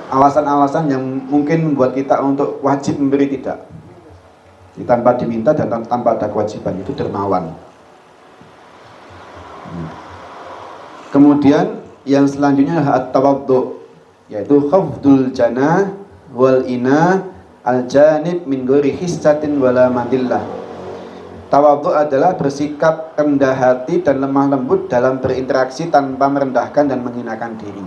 alasan-alasan yang mungkin membuat kita untuk wajib memberi, tidak. Tanpa diminta dan tanpa ada kewajiban, itu dermawan. Kemudian yang selanjutnya adalah at-tawaddu, yaitu khafdul janah wal ina al janib min ghairi hissatin wala madillah. Tawaddu adalah bersikap rendah hati dan lemah lembut dalam berinteraksi tanpa merendahkan dan menghinakan diri.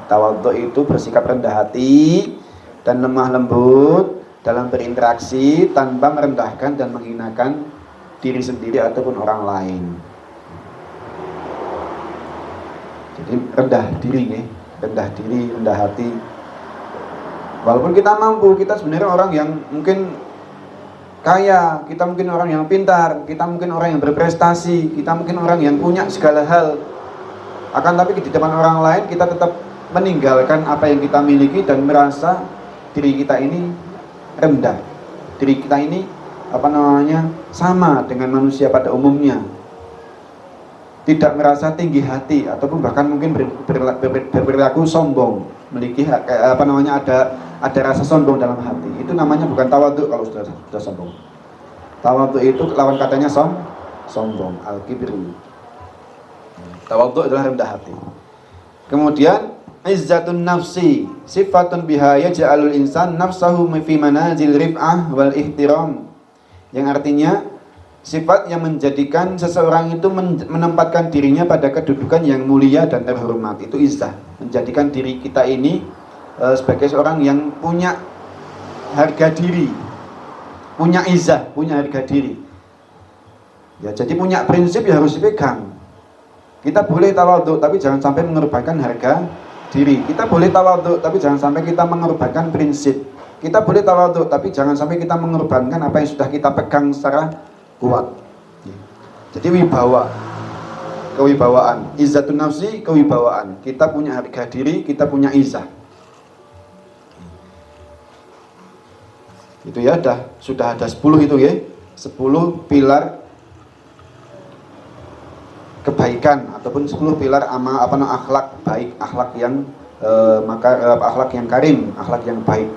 Tawaddu itu bersikap rendah hati dan lemah lembut dalam berinteraksi tanpa merendahkan dan menghinakan diri sendiri ataupun orang lain. Jadi rendah diri, rendah hati. Walaupun kita mampu, kita sebenarnya orang yang mungkin kaya, kita mungkin orang yang pintar, kita mungkin orang yang berprestasi, kita mungkin orang yang punya segala hal. Akan tapi di depan orang lain kita tetap meninggalkan apa yang kita miliki dan merasa diri kita ini rendah, diri kita ini sama dengan manusia pada umumnya, tidak merasa tinggi hati ataupun bahkan mungkin berperilaku sombong, memiliki ada rasa sombong dalam hati. Itu namanya bukan tawadhu kalau sudah sombong. Tawadhu itu lawan katanya sombong, al-kibru. Tawadhu adalah rendah hati. Kemudian izzatun nafsi, sifatun biha yaj'alul insan nafsahu fi manazil rif'ah wal ihtiram. Yang artinya sifat yang menjadikan seseorang itu menempatkan dirinya pada kedudukan yang mulia dan terhormat. Itu izzah, menjadikan diri kita ini sebagai seorang yang punya harga diri, punya izzah, punya harga diri. Ya, jadi punya prinsip yang harus dipegang. Kita boleh tawadhu tapi jangan sampai mengorbankan harga diri. Kita boleh tawadhu tapi jangan sampai kita mengorbankan prinsip. Kita boleh tawadhu tapi jangan sampai kita mengorbankan apa yang sudah kita pegang secara kuat. Jadi wibawa, kewibawaan, izzatun nafsi, kewibawaan. Kita punya harga diri, kita punya izzah. Itu ya, sudah ada 10 itu ya. 10 pilar kebaikan ataupun 10 pilar akhlak baik, akhlak yang akhlak yang karim, akhlak yang baik.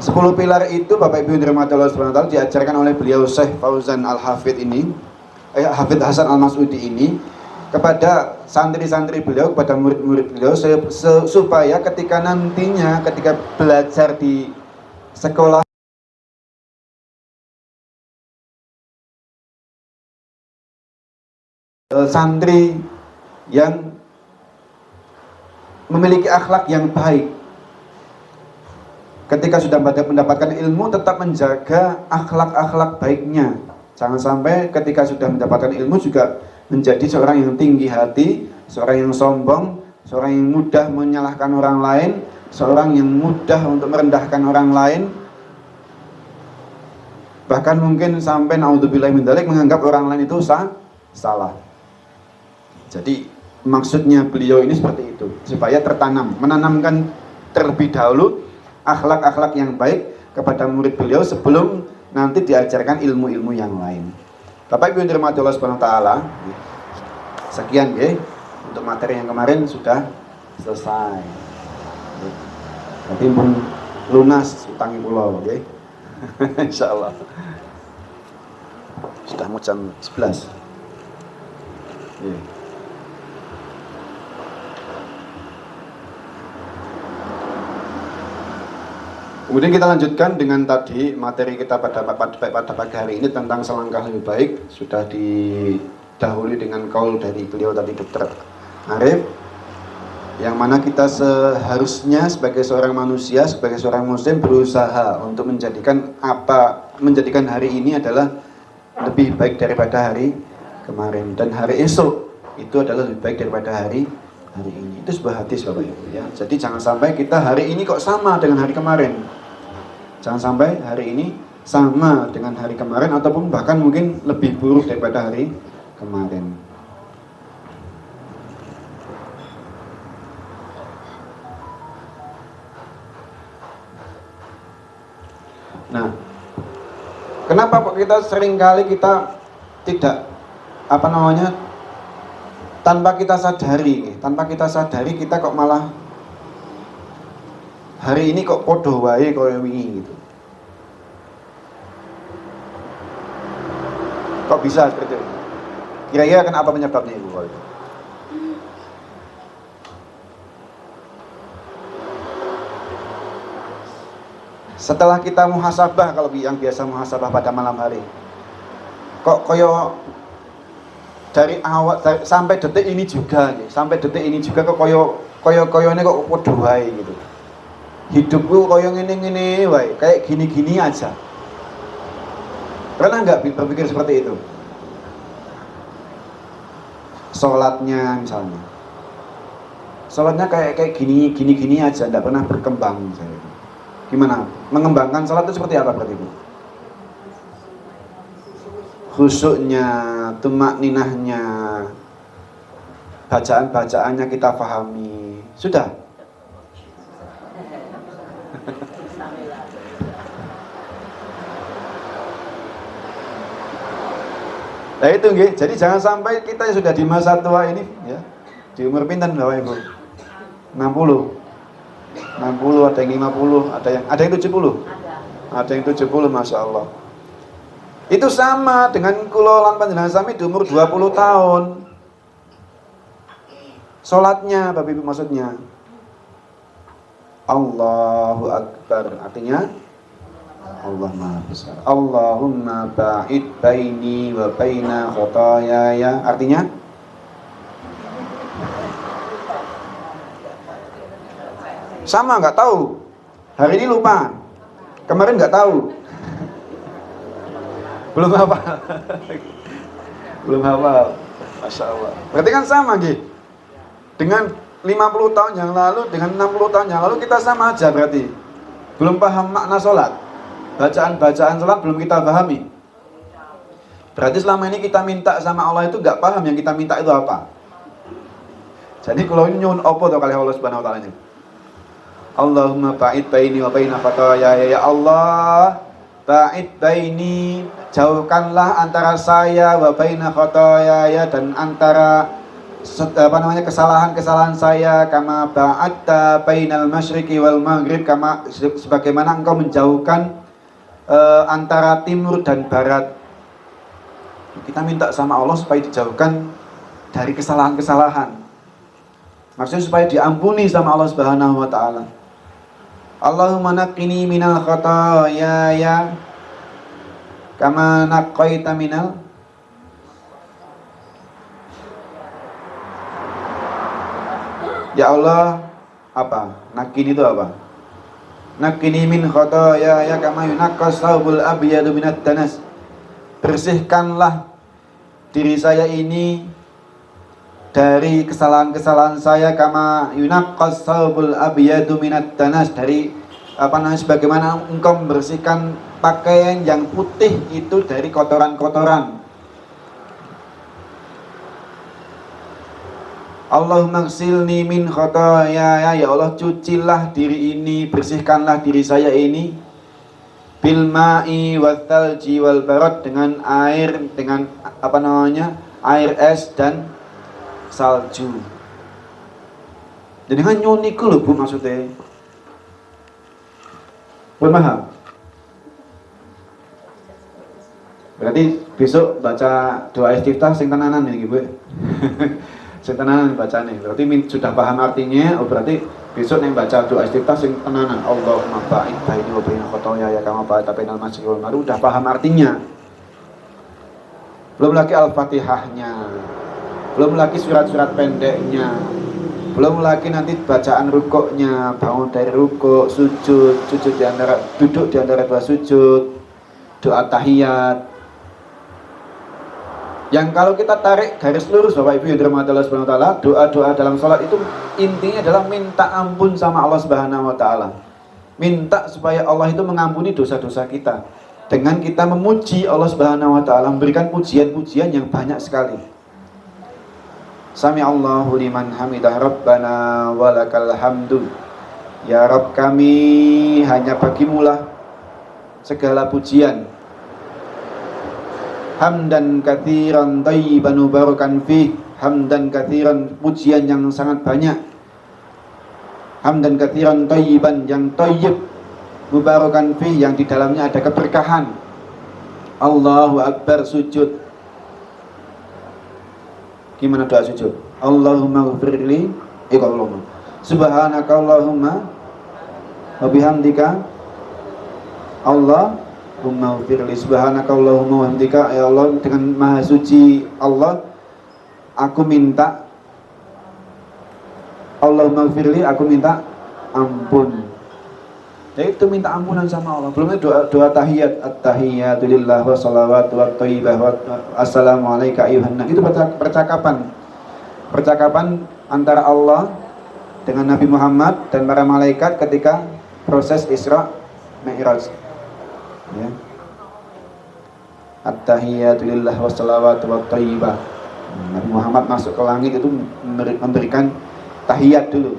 10 pilar itu Bapak Ibu yang dirahmati Allah Subhanahu wa taala diajarkan oleh beliau Syekh Fauzan Al-Hafidz ini, Hafidz Hasan Al-Mas'udi ini kepada santri-santri beliau, kepada murid-murid beliau supaya ketika nantinya ketika belajar di sekolah santri yang memiliki akhlak yang baik, ketika sudah mendapatkan ilmu tetap menjaga akhlak-akhlak baiknya. Jangan sampai ketika sudah mendapatkan ilmu juga menjadi seorang yang tinggi hati, seorang yang sombong, seorang yang mudah menyalahkan orang lain, seorang yang mudah untuk merendahkan orang lain, bahkan mungkin sampai naudzubillahi min dzalik menganggap orang lain itu salah. Jadi maksudnya beliau ini seperti itu, supaya tertanam, menanamkan terlebih dahulu akhlak-akhlak yang baik kepada murid beliau sebelum nanti diajarkan ilmu-ilmu yang lain. Bapak Ibu yang dirahmati Allah Subhanahu wa taala, sekian ya untuk materi yang kemarin sudah selesai. Nanti pun lunas utangi pulau, oke? Insyaallah. Sudah mau jam 11. Ya. Kemudian kita lanjutkan dengan tadi materi kita pada pagi hari ini tentang selangkah lebih baik. Sudah didahului dengan kaul dari beliau tadi Dr. Arif, yang mana kita seharusnya sebagai seorang manusia, sebagai seorang muslim berusaha untuk menjadikan hari ini adalah lebih baik daripada hari kemarin, dan hari esok itu adalah lebih baik daripada hari ini. Itu sebuah hadis Bapak Ibu ya. Jadi jangan sampai kita hari ini kok sama dengan hari kemarin. Jangan sampai hari ini sama dengan hari kemarin ataupun bahkan mungkin lebih buruk daripada hari kemarin. Nah, kenapa kita seringkali kita tidak tanpa kita sadari kita kok malah hari ini kok podo wae koyo wingi gitu. Kok bisa seperti itu? Kira-kira kenapa penyebabnya itu? Setelah kita muhasabah, kalau yang biasa muhasabah pada malam hari, kok koyo dari awal sampai detik ini juga kok koyo-koyone kok podo wae gitu. Hidupku koyo ngene-ngene wae, kayak gini-gini aja. Pernah nggak berpikir seperti itu? Sholatnya misalnya, sholatnya kayak gini aja, nggak pernah berkembang misalnya. Gimana? Mengembangkan sholat itu seperti apa berarti Bu? Khusyuknya, tumakninahnya, bacaan-bacaannya kita pahami, sudah. Nah itu nggih. Jadi jangan sampai kita yang sudah di masa tua ini ya, di umur pinten Bapak Ibu? 60, ada yang 50, ada yang 70. Ada yang 70, Masya Allah. Itu sama dengan kula lan panjenengan sami di umur 20 tahun. Sholatnya Bapak Ibu maksudnya. Allahu Akbar, artinya Allah Maha Besar. Allahumma ba'id baini wa baina khotoyaya, artinya sama, nggak tahu. Hari ini lupa, kemarin nggak tahu. Belum hafal. Belum hafal. Masya Allah. Berarti kan sama gitu. Dengan 50 tahun yang lalu, dengan 60 tahun yang lalu kita sama aja berarti. Belum paham makna sholat. Bacaan-bacaan sholat belum kita pahami. Berarti selama ini kita minta sama Allah itu nggak paham yang kita minta itu apa. Jadi kalau ini nyuwun apa tuh kali Allah Subhanahu wa taala ini. Allahumma ba'id baini wa baina khotoyaya, ya Allah, ba'id baini, jauhkanlah antara saya wa baina khotoyaya, dan antara kesalahan-kesalahan saya, kama ba'adta bainal masyriqi wal maghrib, kama sebagaimana engkau menjauhkan antara timur dan barat. Kita minta sama Allah supaya dijauhkan dari kesalahan-kesalahan. Maksudnya supaya diampuni sama Allah Subhanahu wa taala. Allahumma naqqini minal khotoyaya kama naqqaita minal, ya Allah, apa? Naqqini itu apa? Naqqini min khotoyaya kama yunaqqas thawbul abyadu minat danas. Bersihkanlah diri saya ini dari kesalahan-kesalahan saya, kama yunaqqas thawbul abyadu minat danas, dari sebagaimana engkau membersihkan pakaian yang putih itu dari kotoran-kotoran. Allahumma ghsilni min khotoyaya, ya Allah, cucilah diri ini, bersihkanlah diri saya ini, bil ma'i wal thalji wal barad, dengan air, dengan air es dan salju. Jadi kan nyuniku lho Bu maksudnya. Belum paham? Berarti besok baca doa istiftah sing tenanan ini Bu. Sing tenanan bacane. Berarti sudah paham artinya. Oh berarti besok nih baca doa istiftah sing tenanan. Allahumma ba'id baini wa baina khotoyaya kama ba'adta bainal masyriqi wal maghrib. Udah paham artinya. Belum lagi Al-Fatihahnya. Belum lagi surat-surat pendeknya, belum lagi nanti bacaan rukuknya, bangun dari rukuk, sujud duduk di antara dua sujud, doa tahiyat. Yang kalau kita tarik garis lurus Bapak Ibu yang dirahmati Allah Subhanahu wa taala, doa-doa dalam sholat itu intinya adalah minta ampun sama Allah Subhanahu wa taala. Minta supaya Allah itu mengampuni dosa-dosa kita. Dengan kita memuji Allah Subhanahu wa taala, memberikan pujian-pujian yang banyak sekali. Sami Allahu liman hamidah, Rabbana walakal hamdu. Ya Rabb kami, hanya bagimulah segala pujian. Hamdan katsiran thayyiban mubarakan fih. Hamdan katsiran, pujian yang sangat banyak. Hamdan katsiran thayyiban, yang thayyib, mubarakan fih, yang di dalamnya ada keberkahan. Allahu Akbar, sujud. Gimana doa sujud? Allahumma ghfirli, Allahumma subhanaka Allahumma wa bihamdika, Allahumma ghfirli, subhanaka Allahumma wa bihamdika, ya Allah, dengan maha suci Allah aku minta, Allahumma ghfirli, aku minta ampun. Jadi itu minta ampunan sama Allah. Belum doa tahiyat, at-tahiyatu lillah wa salawatu wa thayyibah wa assalamu alayka ayyuhan nabi. Itu percakapan antara Allah dengan Nabi Muhammad dan para malaikat ketika proses Isra Mi'raj. Ya. At-tahiyatu lillah wa salawatu wa thayyibah. Nabi Muhammad masuk ke langit itu memberikan tahiyat dulu.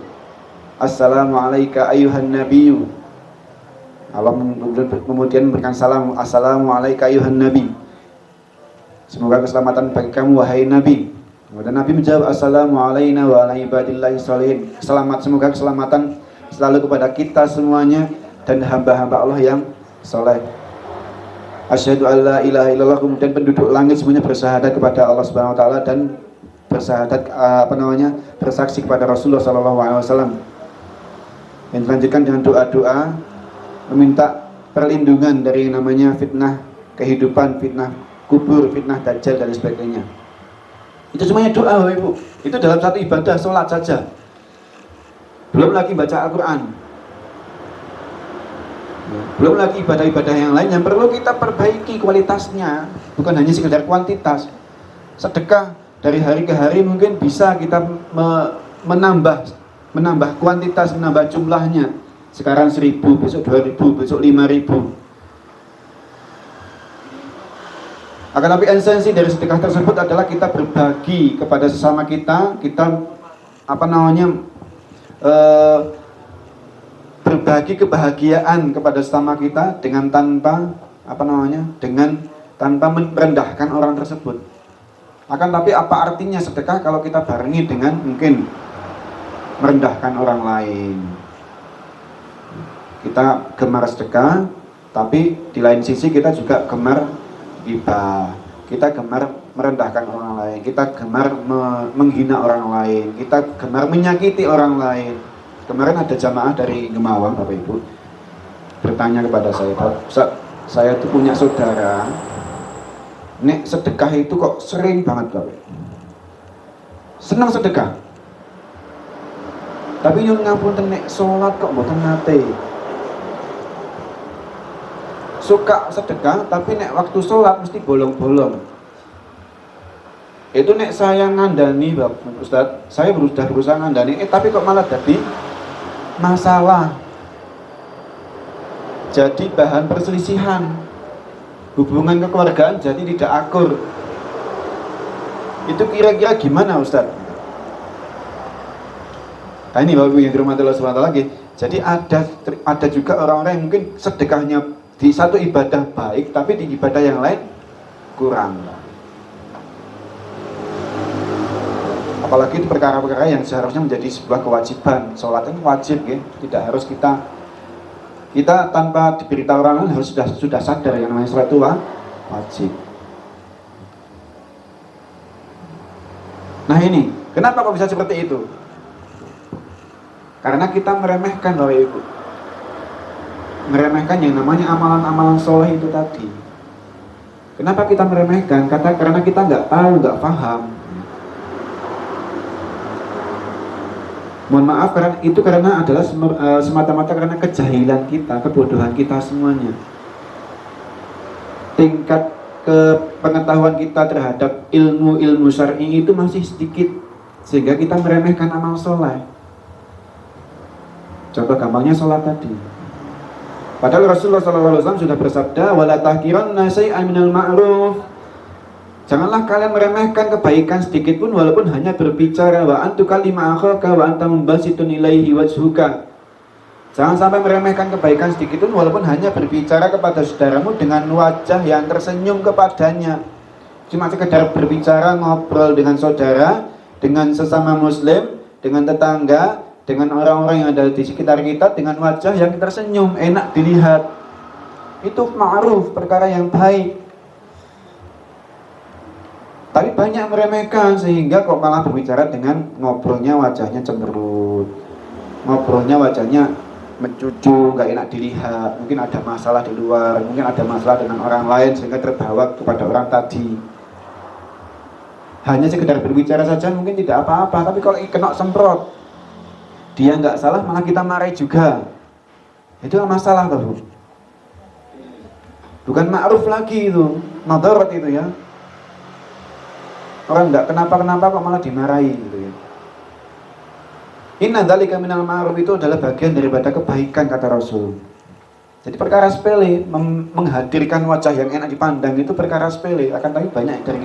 Assalamu alayka ayyuhan nabiyyu. Allah kemudian memberikan salam, assalamu alayka ayyuhan nabi, semoga keselamatan bagi kamu wahai nabi. Kemudian Nabi menjawab, assalamu alayna wa ala ibadillahi sholihin, semoga keselamatan selalu kepada kita semuanya dan hamba-hamba Allah yang soleh. Asyhadu an la ilaha illallah, kemudian penduduk langit semuanya bersyahadat kepada Allah Subhanahu wa taala dan bersahadat bersaksi kepada Rasulullah SAW. Dan dilanjutkan dengan doa-doa meminta perlindungan dari yang namanya fitnah kehidupan, fitnah kubur, fitnah dajjal dan sebagainya. Itu semuanya doa, Bapak Ibu. Itu dalam satu ibadah sholat saja. Belum lagi baca Al-Quran. Belum lagi ibadah-ibadah yang lain yang perlu kita perbaiki kualitasnya, bukan hanya sekedar kuantitas. Sedekah dari hari ke hari mungkin bisa kita menambah kuantitas, menambah jumlahnya. Sekarang 1000, besok 2000, besok 5000. Akan tapi esensi dari sedekah tersebut adalah kita berbagi kepada sesama kita, berbagi kebahagiaan kepada sesama kita dengan tanpa merendahkan orang tersebut. Akan tapi apa artinya sedekah kalau kita barengi dengan mungkin merendahkan orang lain? Kita gemar sedekah, tapi di lain sisi kita juga gemar ghibah, kita gemar merendahkan orang lain, kita gemar menghina orang lain, kita gemar menyakiti orang lain. Kemarin ada jamaah dari Gemawang, Bapak Ibu, bertanya kepada saya, Pak Ustaz, saya tuh punya saudara, nek sedekah itu kok sering banget, Bapak. Senang sedekah, tapi nyun ngapunten nek sholat kok mboten nate. Suka sedekah, tapi nek waktu sholat mesti bolong-bolong. Itu nek saya ngandani, Bapak Ustaz, saya sudah berusaha ngandani, tapi kok malah jadi masalah, jadi bahan perselisihan, hubungan kekeluargaan jadi tidak akur. Itu kira-kira gimana, Ustaz? Nah ini Bapak Ibu yang dirahmati Allah SWT lagi. Jadi ada juga orang-orang yang mungkin sedekahnya di satu ibadah baik, tapi di ibadah yang lain kurang. Apalagi itu perkara-perkara yang seharusnya menjadi sebuah kewajiban. Sholat itu wajib, ya. Tidak harus kita tanpa diberitahu orang lain harus sudah sadar yang namanya sholat itu wajib. Nah ini, kenapa kok bisa seperti itu? Karena kita meremehkan, Bapak Ibu, meremehkan yang namanya amalan-amalan soleh itu tadi. Kenapa kita meremehkan? Karena kita nggak tahu, nggak paham. Mohon maaf, karena adalah semata-mata karena kejahilan kita, kebodohan kita semuanya. Tingkat pengetahuan kita terhadap ilmu syar'i itu masih sedikit, sehingga kita meremehkan amal soleh. Contoh gampangnya sholat tadi. Padahal Rasulullah SAW sudah bersabda, wala tahqiranna syai'an minal ma'ruf. Janganlah kalian meremehkan kebaikan sedikit pun walaupun hanya berbicara, wa antu kalima akhaka wa anta mumbasitun ilaihi wajhuka. Jangan sampai meremehkan kebaikan sedikit pun walaupun hanya berbicara kepada saudaramu dengan wajah yang tersenyum kepadanya. Cuma sekedar berbicara, ngobrol dengan saudara, dengan sesama muslim, dengan tetangga, dengan orang-orang yang ada di sekitar kita dengan wajah yang tersenyum, enak dilihat. Itu ma'ruf, perkara yang baik. Tapi banyak meremehkan sehingga kok malah berbicara dengan ngobrolnya wajahnya cemberut, ngobrolnya wajahnya mencucu, gak enak dilihat. Mungkin ada masalah di luar, mungkin ada masalah dengan orang lain sehingga terbawa kepada orang tadi. Hanya sekedar berbicara saja mungkin tidak apa-apa, tapi kalau kena semprot, dia nggak salah malah kita marahi juga. Itu masalah, Bu. Bukan ma'ruf lagi itu, madarat itu ya. Orang nggak kenapa-kenapa kok malah dimarahi gitu ya. Inna dzalika minal ma'ruf itu adalah bagian daripada kebaikan, kata Rasul. Jadi perkara sepele, menghadirkan wajah yang enak dipandang itu perkara sepele. Akan tapi banyak dari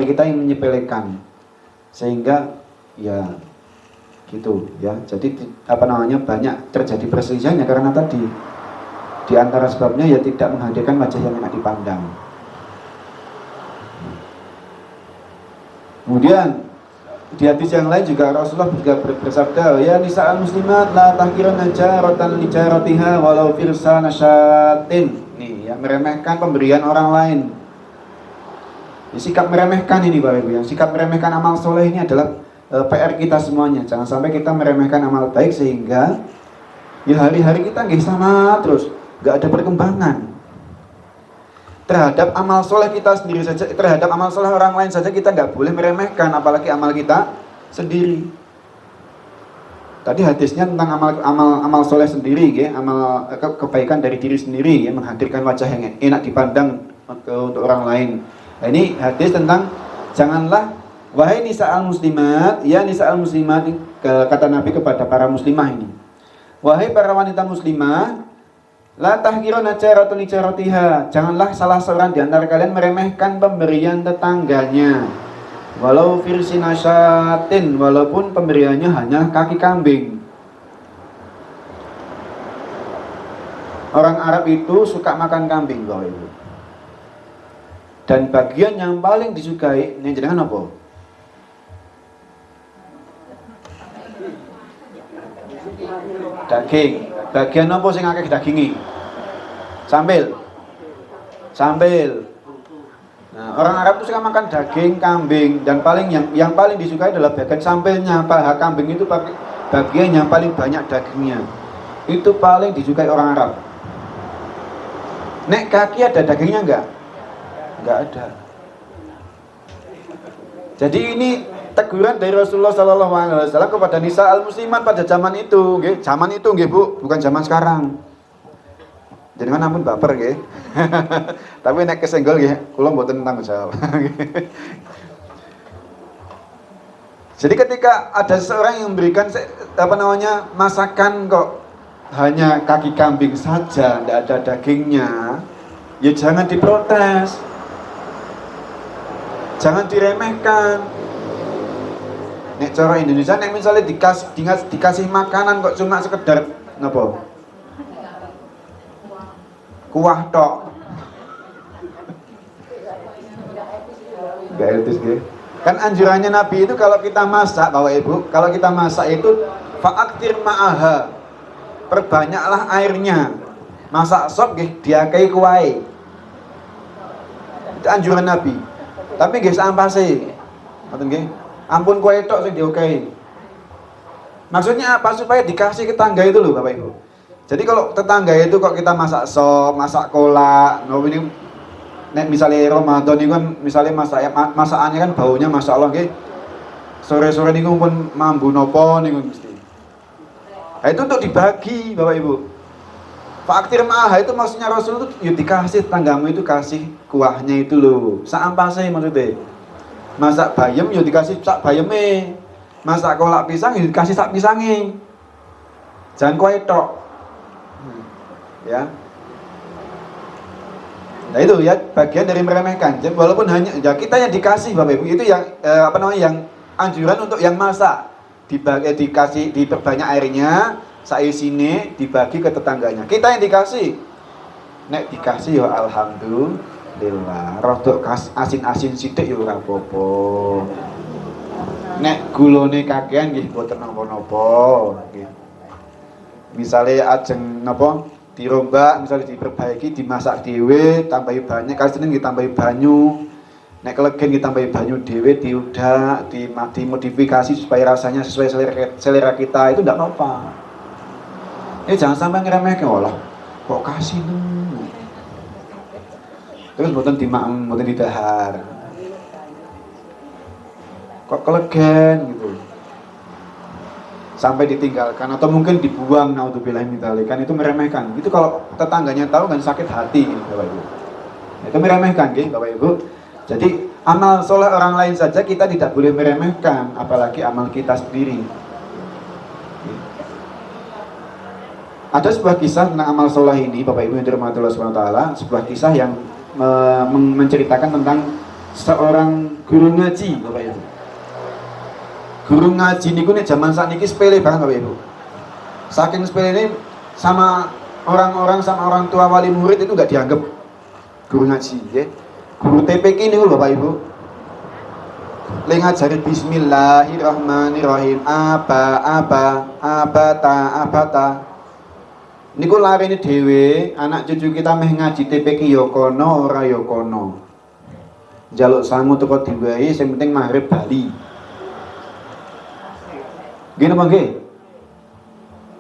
kita yang menyepelekan, sehingga ya gitu ya. Jadi banyak terjadi perselisihannya karena tadi di antara sebabnya ya tidak menghadirkan wajah yang enak dipandang. Kemudian di hadis yang lain juga Rasulullah juga bersabda, ya nisa'al muslimat la tahqiranna jaratan li jaratiha walau firsana syatin. Nih, yang meremehkan pemberian orang lain. Sikap meremehkan ini Bapak Ibu, yang sikap meremehkan amal soleh ini adalah PR kita semuanya. Jangan sampai kita meremehkan amal baik sehingga ya hari-hari kita nggak sama terus, nggak ada perkembangan. Terhadap amal soleh kita sendiri saja, terhadap amal soleh orang lain saja kita nggak boleh meremehkan, apalagi amal kita sendiri. Tadi hadisnya tentang amal soleh sendiri, ya, amal kebaikan dari diri sendiri, ya, menghadirkan wajah yang enak dipandang untuk orang lain. Nah, ini hadis tentang janganlah wahai nisa'al muslimat, ya nisa'al muslimat, kata Nabi kepada para muslimah ini. Wahai para wanita muslimah, la tahqiruna jaratun li jaratiha. Janganlah salah seorang di antara kalian meremehkan pemberian tetangganya. Walau firsinasyatin, walaupun pemberiannya hanya kaki kambing. Orang Arab itu suka makan kambing, Bapak Ibu. Dan bagian yang paling disukai, ini jenengan apa? Daging. Bagian apa sing akeh dagingi? Sambel. Nah, orang Arab itu suka makan daging kambing, dan yang paling disukai adalah bagian sampelnya. Paha kambing itu bagian yang paling banyak dagingnya. Itu paling disukai orang Arab. Nek kaki ada dagingnya enggak? Enggak ada. Jadi ini teguran dari Rasulullah SAW kepada nisa al-muslimat pada zaman itu, nggih. Zaman itu nggih, Bu, bukan zaman sekarang. Jangan ampun baper nggih. Tapi nek kesenggol nggih, kula mboten tanggung jawab. Jadi ketika ada seseorang yang memberikan masakan kok hanya kaki kambing saja, tidak ada dagingnya, ya jangan diprotes. Jangan diremehkan. Nek cara Indonesia, nek misalnya dikasih makanan kok cuma sekedar napa? Kuah tok. Gak etis gitu. Kan anjurannya Nabi itu kalau kita masak, Bapak Ibu, kalau kita masak itu fa'aktir ma'aha. Perbanyaklah airnya. Masak sop nggih diakai kuwahe. Itu anjuran Nabi. Tapi nggih sampase. Ngoten nggih. Ampun kowe tok sing diokehi. Maksudnya apa? Supaya dikasih ke tetangga itu loh, Bapak Ibu. Jadi kalau tetangga itu kok kita masak sop, masak kolak, ini nek misalnya Ramadan ini kan misalnya masakannya kan baunya Masya Allah nggih. Sore-sore niku pun mambu nopo niku mesti. Nah, itu untuk dibagi, Bapak Ibu. Faktir ma'ah itu maksudnya Rasul itu ya dikasih tetanggamu itu kasih kuahnya itu loh. Saampase maksudnya. Masak bayam ya dikasih sak bayeme. Masak kolak pisang ya dikasih sak pisange. Jangan kowe tok. Ya. Nah itu ya bagian dari meremehkan. Jadi, walaupun hanya ya kita yang dikasih Bapak Ibu itu yang yang anjuran untuk yang masak dikasih diperbanyak airnya, saisine dibagi ke tetangganya. Kita yang dikasih. Nek dikasih ya alhamdulillah. Rodok asin-asin sithik ya ora apa-apa. Nek gulone kakean nggih boten napa-napa nggih. Misale ajeng napa dirombak, misalnya diperbaiki, dimasak dhewe, tambahi banyak, kasine ditambahi banyu. Nek kelegen ditambahi banyu dhewe, diudak, dimodifikasi supaya rasanya sesuai selera kita, itu enggak apa-apa. Jangan sampai ngeremehke, Allah. Kok kasih lu? Terus mboten dimaem, mboten didahar. Kok kelegen gitu. Sampai ditinggalkan atau mungkin dibuang, naudzubillah min dzalik, kan itu meremehkan. Itu kalau tetangganya tahu kan sakit hati gitu, Bapak Ibu. Itu meremehkan gitu, Bapak Ibu. Jadi amal soleh orang lain saja kita tidak boleh meremehkan, apalagi amal kita sendiri. Ada sebuah kisah tentang amal soleh ini, Bapak Ibu yang dirahmati Allah Subhanahu wa taala, sebuah kisah yang menceritakan tentang seorang guru ngaji, Bapak Ibu. Guru ngaji niku nek zaman sakniki sepele banget Bapak Ibu. Saking sepele ini sama orang-orang sama orang tua wali murid itu enggak dianggap guru ngaji, ya. Guru TPK niku Bapak Ibu. Le ngajari bismillahirrahmanirrahim, abata. Niku larene dhewe, anak cucu kita meh ngaji TPK ya kono ora ya kono. njaluk sangu teko diwahi sing penting maghrib bali. Nggih napa nggih?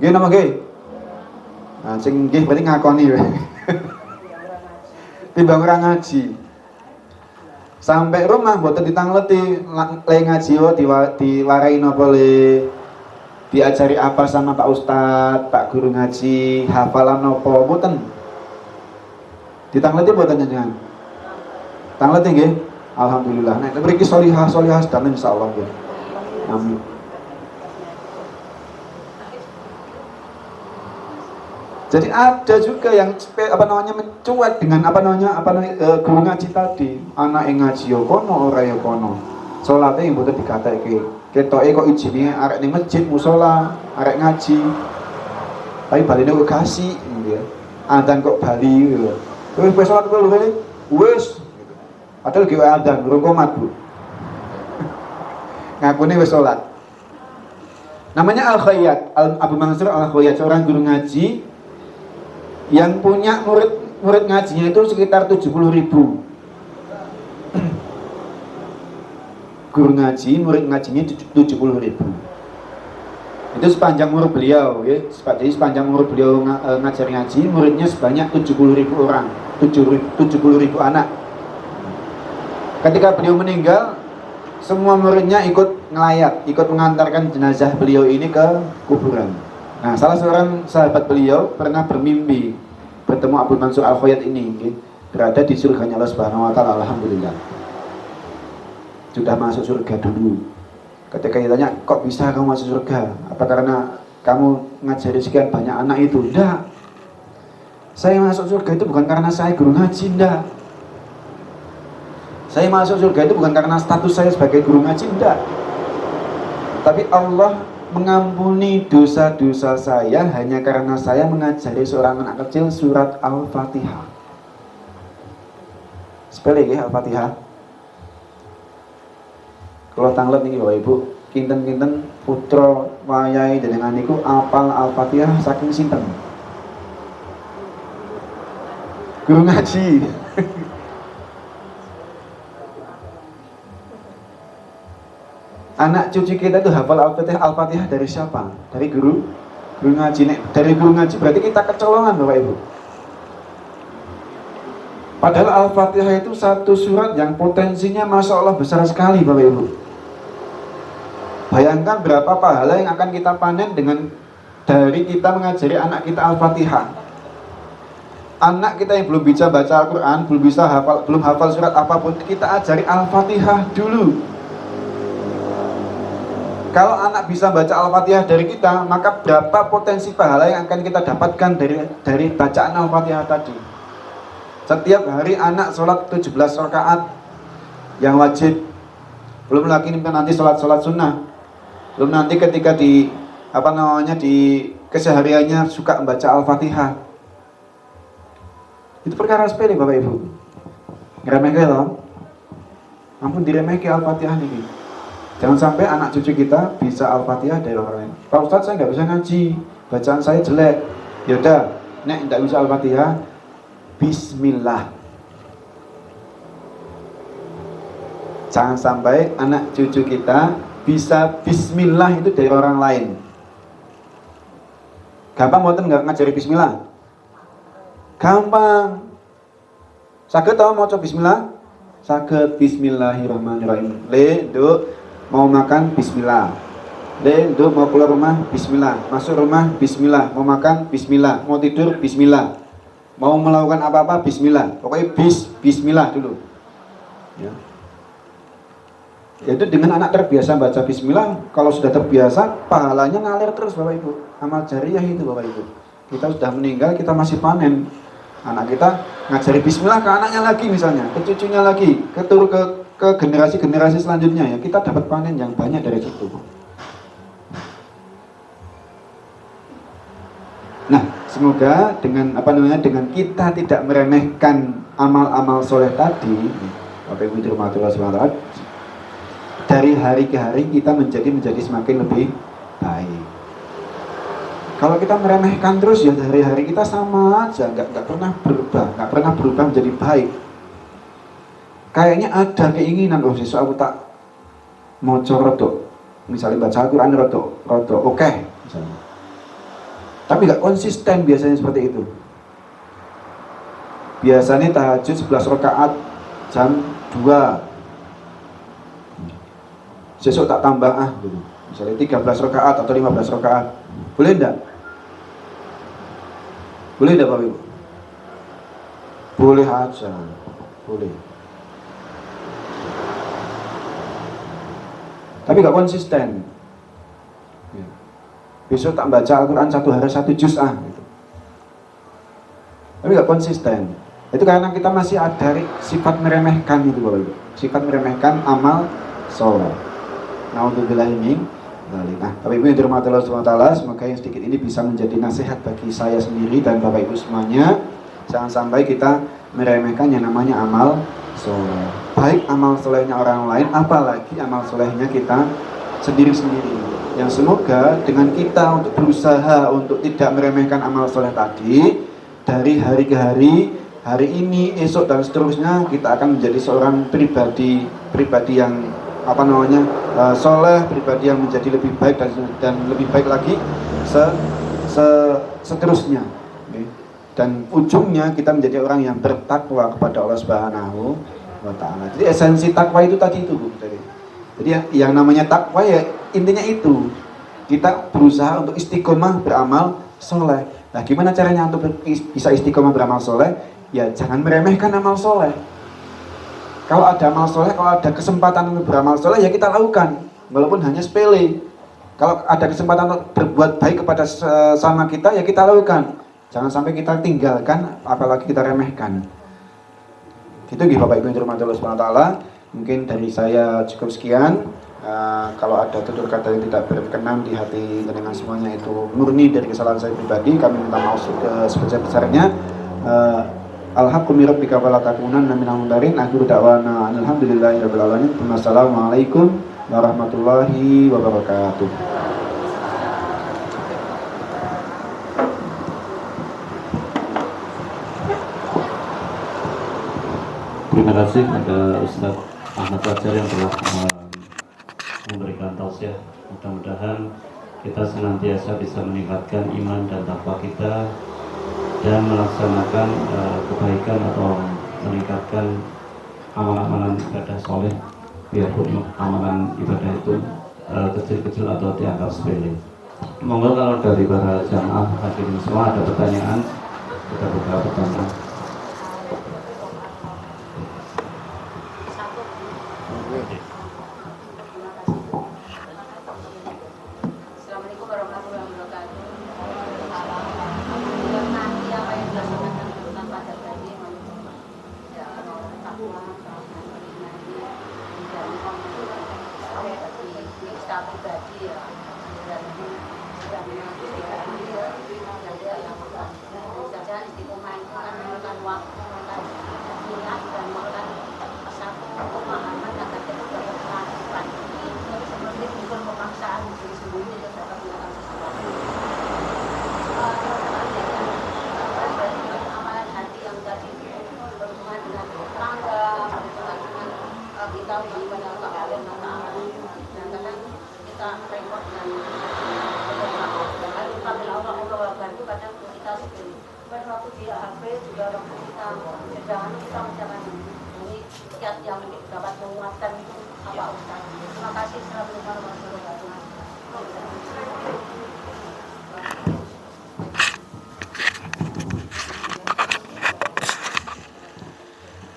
Nggih napa nggih? Nah, sing nggih berarti ngakoni wae. Timbang ora ngaji. Sampai rumah mboten ditangleti le ngaji diwarai napa le diajari apa sama Pak Ustadz, Pak Guru ngaji, hafalan napa mboten. Ditangleti mboten jenengan? Tangleti nggih? Alhamdulillah. Nek mriki sholihah sedaya insyaallah nggih. Amin. Jadi ada juga yang mencuek dengan guru ngaji tadi. Anak yang ngaji yo kono ora yo kono. Salate yang mboten dikatakke. Ketoke kok ijine arek ning masjid musala, arek ngaji. Tapi baline kok kasih gitu ya. Adzan kok bali gitu. Wis salat kok lho wis. Padahal ki adzan durung komat, Bu. Ngakune wis salat. Namanya Al-Khayyat, Abu Mansur Al-Khayyat, seorang guru ngaji yang punya murid ngajinya itu sekitar 70.000. Guru ngaji, murid ngajinya 70.000. Itu sepanjang umur beliau, ya. Jadi sepanjang umur beliau ngajar ngaji, muridnya sebanyak 70.000 orang, 70.000 anak. Ketika beliau meninggal, semua muridnya ikut ngelayat, ikut mengantarkan jenazah beliau ini ke kuburan. Nah, salah seorang sahabat beliau pernah bermimpi bertemu Abu Mansur Al-Khayyat ini, berada di surganya Allah Subhanahu wa taala, alhamdulillah. Sudah masuk surga dulu. Ketika ditanya, kok bisa kamu masuk surga? Apa karena kamu ngajari sekian banyak anak itu? Tidak. Saya masuk surga itu bukan karena saya guru ngaji, tidak. Saya masuk surga itu bukan karena status saya sebagai guru ngaji, tidak. Tapi Allah mengampuni dosa-dosa saya hanya karena saya mengajari seorang anak kecil surat Al-Fatihah. Sepele ya Al-Fatihah. Kalau tanglet nih Bapak Ibu, kinten-kinten putra wayahe jenengan niku apal Al-Fatihah saking sinten? Guru ngaji. Anak cucu kita itu hafal Al-Fatihah dari siapa? Dari guru ngaji. Dari guru ngaji berarti kita kecolongan Bapak Ibu. Padahal Al-Fatihah itu satu surat yang potensinya Masya Allah besar sekali Bapak Ibu. Bayangkan berapa pahala yang akan kita panen dengan dari kita mengajari anak kita Al-Fatihah. Anak kita yang belum bisa baca Al-Quran, belum hafal surat apapun, kita ajari Al-Fatihah dulu. Kalau anak bisa baca Al-Fatihah dari kita, maka berapa potensi pahala yang akan kita dapatkan dari bacaan Al-Fatihah tadi. Setiap hari anak sholat 17 rakaat yang wajib. Belum lagi nanti sholat sunnah. Belum nanti ketika di kesehariannya suka membaca Al-Fatihah. Itu perkara sepele Bapak Ibu. Ngeremehke loh. Ampun diremehke Al-Fatihah ini. Jangan sampai anak cucu kita bisa Al-Fatihah dari orang lain. Pak Ustadz, saya nggak bisa ngaji, bacaan saya jelek. Yaudah, nek nggak bisa Al-Fatihah, Bismillah. Jangan sampai anak cucu kita bisa Bismillah itu dari orang lain. Gampang mboten nggak ngajari Bismillah? Gampang. Saged tau maca Bismillah? Saged. Bismillahirrahmanirrahim. Le, nduk mau makan Bismillah. Le, nduk mau keluar rumah Bismillah. Masuk rumah Bismillah. Mau makan Bismillah. Mau tidur Bismillah. Mau melakukan apa-apa Bismillah. Pokoknya Bismillah dulu. Ya. Yaitu dengan anak terbiasa baca Bismillah, kalau sudah terbiasa pahalanya ngalir terus Bapak Ibu. Amal jariyah itu Bapak Ibu. Kita sudah meninggal, kita masih panen. Anak kita ngajari Bismillah ke anaknya lagi misalnya, ke cucunya lagi, ke generasi-generasi selanjutnya ya, kita dapat panen yang banyak dari situ. Nah, semoga dengan dengan kita tidak meremehkan amal-amal soleh tadi, Bapak Ibu dirahmati Allah Subhanahu wa taala, dari hari ke hari kita menjadi semakin lebih baik. Kalau kita meremehkan terus ya dari hari kita sama aja, nggak pernah berubah menjadi baik. kayaknya ada keinginan, oh besok aku tak mau rodok, misalnya baca Al-Quran rodok, oke, misalnya. Tapi gak konsisten biasanya seperti itu. Biasanya tahajud 11 rakaat jam 2. Besok tak tambah gitu. Misalnya 13 rakaat atau 15 rakaat. Boleh enggak? Boleh enggak Bapak Ibu? Boleh aja. Boleh. Tapi gak konsisten. Besok tak baca Al-Quran 1 hari 1 juz gitu. Tapi gak konsisten. Itu karena kita masih ada sifat meremehkan itu Bapak Ibu. Sifat meremehkan amal soleh. Naudzubillah min dzalik. Nah, Bapak Ibu yang dirahmati Allah Subhanahu wa taala, semoga yang sedikit ini bisa menjadi nasihat bagi saya sendiri dan Bapak Ibu semuanya. Jangan sampai kita meremehkan yang namanya amal soleh. Baik amal solehnya orang lain, apalagi amal solehnya kita sendiri-sendiri. Yang semoga dengan kita untuk berusaha untuk tidak meremehkan amal soleh tadi, dari hari ke hari ini, esok dan seterusnya, kita akan menjadi seorang pribadi yang soleh, pribadi yang menjadi lebih baik dan lebih baik lagi seterusnya. Okay. Dan ujungnya kita menjadi orang yang bertakwa kepada Allah Subhanahu wa taala. Jadi esensi takwa itu tadi itu Bu. Jadi yang namanya takwa ya intinya itu, kita berusaha untuk istiqomah beramal soleh. Nah, gimana caranya untuk bisa istiqomah beramal soleh? Ya jangan meremehkan amal soleh. Kalau ada amal soleh, kalau ada kesempatan untuk beramal soleh, ya kita lakukan, walaupun hanya sepele. Kalau ada kesempatan untuk berbuat baik kepada sama kita, ya kita lakukan. Jangan sampai kita tinggalkan, apalagi kita remehkan. Gitu Bapak Ibu yang dirahmati Allah Subhanahu wa taala. Mungkin dari saya cukup sekian. Kalau ada tutur kata yang tidak berkenan di hati dengan semuanya itu murni dari kesalahan saya pribadi, kami minta maaf sebesar-besarnya. Alhaqqu min rabbika fala takunanna minal mumtarin. Akhiru da'wana alhamdulillahirabbil alamin. Wassalamualaikum warahmatullahi wabarakatuh.
Terima kasih kepada Ustaz Ahmad Fajar yang telah memberikan tausiah. Mudah-mudahan kita senantiasa bisa meningkatkan iman dan takwa kita dan melaksanakan kebaikan atau meningkatkan amalan-amalan ibadah soleh, biarpun amalan ibadah itu kecil-kecil atau dianggap sepele. Monggo kalau dari para jamaah hadirin semua ada pertanyaan, kita buka pertanyaan.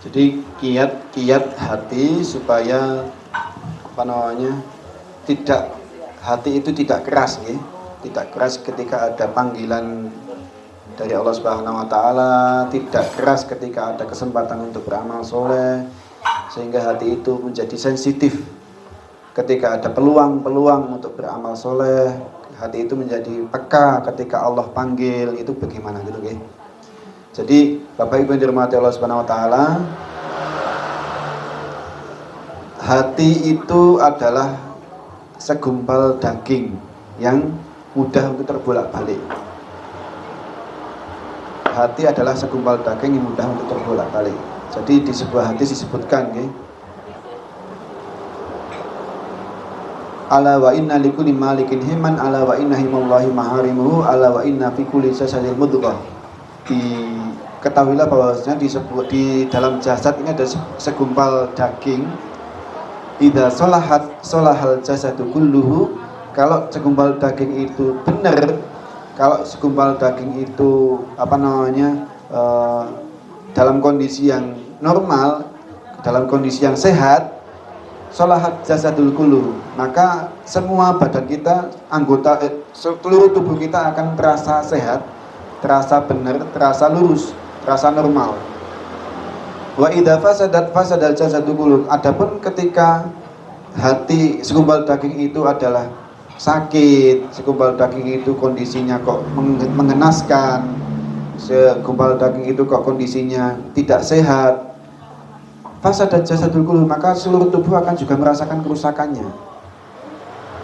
Jadi kiat hati supaya hati itu tidak keras ya. Tidak keras ketika ada panggilan dari Allah Subhanahu wa taala, tidak keras ketika ada kesempatan untuk beramal soleh, sehingga hati itu menjadi sensitif ketika ada peluang untuk beramal soleh. Hati itu menjadi peka ketika Allah panggil, itu bagaimana gitu ya. Jadi Bapak Ibu yang dirahmati Allah Subhanahu wa taala, hati itu adalah segumpal daging yang mudah untuk terbolak-balik. Hati adalah segumpal daging yang mudah untuk terbolak-balik. Jadi di sebuah hadis disebutkan nggih, ala wa inna likulli malikin himan, ala wa inna himallahi maharimuhu, ala wa inna fi kulli jasadil mudghah. Ketahuilah bahwasanya di dalam jasad ini ada segumpal daging. Idza salahat salahal jasadu kulluhu. Kalau segumpal daging itu benar, kalau segumpal daging itu dalam kondisi yang normal, dalam kondisi yang sehat, salahat jasadul kullu, maka semua badan kita, anggota seluruh tubuh kita akan terasa sehat, terasa benar, terasa lurus, terasa normal. Wa idza fasadat fasadal jasadul kullu. Adapun ketika hati segumpal daging itu adalah sakit, segumpal daging itu kondisinya kok mengenaskan, segumpal daging itu kok kondisinya tidak sehat, fasadat jasadul kullu, maka seluruh tubuh akan juga merasakan kerusakannya.